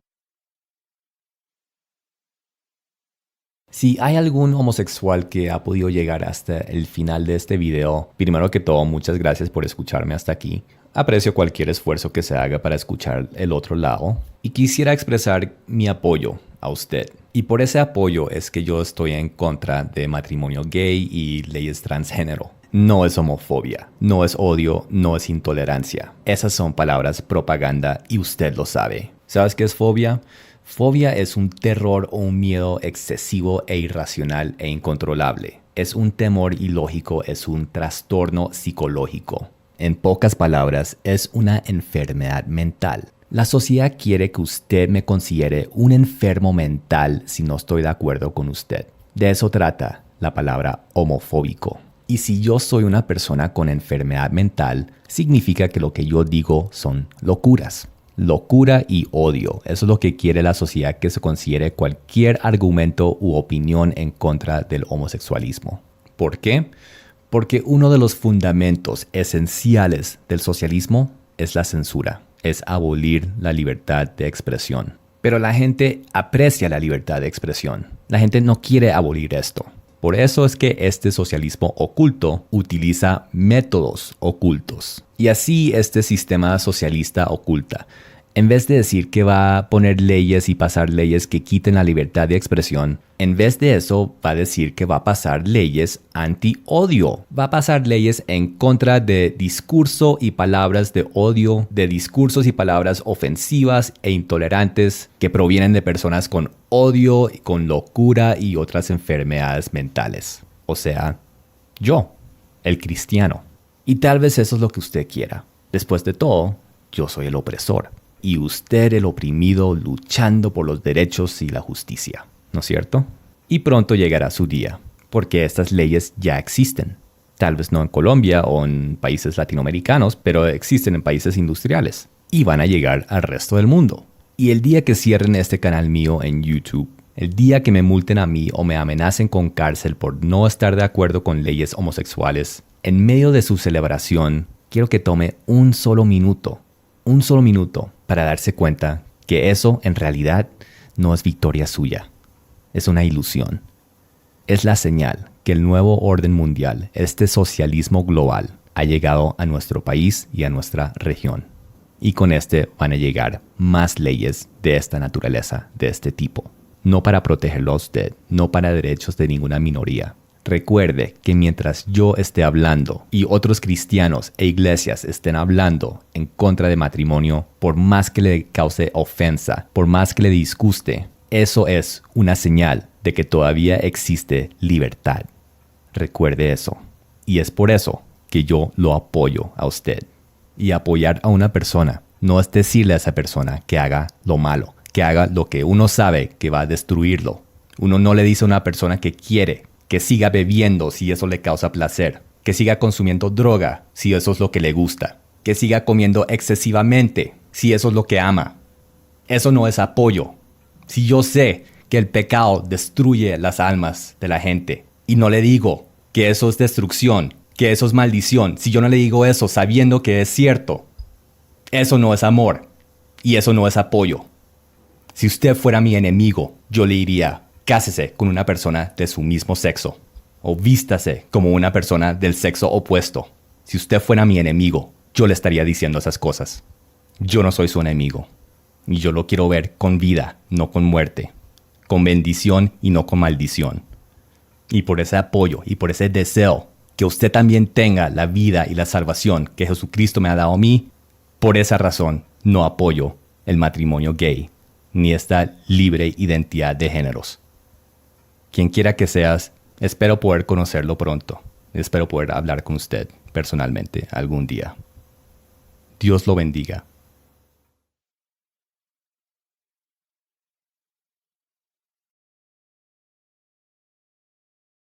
Si hay algún homosexual que ha podido llegar hasta el final de este video, primero que todo, muchas gracias por escucharme hasta aquí. Aprecio cualquier esfuerzo que se haga para escuchar el otro lado y quisiera expresar mi apoyo a usted. Y por ese apoyo es que yo estoy en contra de matrimonio gay y leyes transgénero. No es homofobia, no es odio, no es intolerancia. Esas son palabras propaganda y usted lo sabe. ¿Sabes qué es fobia? Fobia es un terror o un miedo excesivo e irracional e incontrolable. Es un temor ilógico, es un trastorno psicológico. En pocas palabras, es una enfermedad mental. La sociedad quiere que usted me considere un enfermo mental si no estoy de acuerdo con usted. De eso trata la palabra homofóbico. Y si yo soy una persona con enfermedad mental, significa que lo que yo digo son locuras. Locura y odio. Eso es lo que quiere la sociedad, que se considere cualquier argumento u opinión en contra del homosexualismo. ¿Por qué? Porque uno de los fundamentos esenciales del socialismo es la censura, es abolir la libertad de expresión. Pero la gente aprecia la libertad de expresión. La gente no quiere abolir esto. Por eso es que este socialismo oculto utiliza métodos ocultos. Y así este sistema socialista oculta, en vez de decir que va a poner leyes y pasar leyes que quiten la libertad de expresión, en vez de eso va a decir que va a pasar leyes anti-odio. Va a pasar leyes en contra de discurso y palabras de odio, de discursos y palabras ofensivas e intolerantes que provienen de personas con odio, con locura y otras enfermedades mentales. O sea, yo, el cristiano. Y tal vez eso es lo que usted quiera. Después de todo, yo soy el opresor. Y usted el oprimido luchando por los derechos y la justicia, ¿no es cierto? Y pronto llegará su día, porque estas leyes ya existen. Tal vez no en Colombia o en países latinoamericanos, pero existen en países industriales. Y van a llegar al resto del mundo. Y el día que cierren este canal mío en YouTube, el día que me multen a mí o me amenacen con cárcel por no estar de acuerdo con leyes homosexuales, en medio de su celebración, quiero que tome un solo minuto para darse cuenta que eso en realidad no es victoria suya. Es una ilusión. Es la señal que el nuevo orden mundial, este socialismo global, ha llegado a nuestro país y a nuestra región. Y con este van a llegar más leyes de esta naturaleza, de este tipo. No para protegerlo a usted, no para derechos de ninguna minoría. Recuerde que mientras yo esté hablando y otros cristianos e iglesias estén hablando en contra de matrimonio, por más que le cause ofensa, por más que le disguste, eso es una señal de que todavía existe libertad. Recuerde eso. Y es por eso que yo lo apoyo a usted. Y apoyar a una persona no es decirle a esa persona que haga lo malo, que haga lo que uno sabe que va a destruirlo. Uno no le dice a una persona que quiere que siga bebiendo si eso le causa placer, que siga consumiendo droga si eso es lo que le gusta, que siga comiendo excesivamente si eso es lo que ama. Eso no es apoyo. Si yo sé que el pecado destruye las almas de la gente y no le digo que eso es destrucción, que eso es maldición, si yo no le digo eso sabiendo que es cierto, eso no es amor y eso no es apoyo. Si usted fuera mi enemigo, yo le diría: cásese con una persona de su mismo sexo o vístase como una persona del sexo opuesto. Si usted fuera mi enemigo, yo le estaría diciendo esas cosas. Yo no soy su enemigo y yo lo quiero ver con vida, no con muerte, con bendición y no con maldición. Y por ese apoyo y por ese deseo que usted también tenga la vida y la salvación que Jesucristo me ha dado a mí, por esa razón no apoyo el matrimonio gay ni esta libre identidad de géneros. Quien quiera que seas, espero poder conocerlo pronto. Espero poder hablar con usted personalmente algún día. Dios lo bendiga.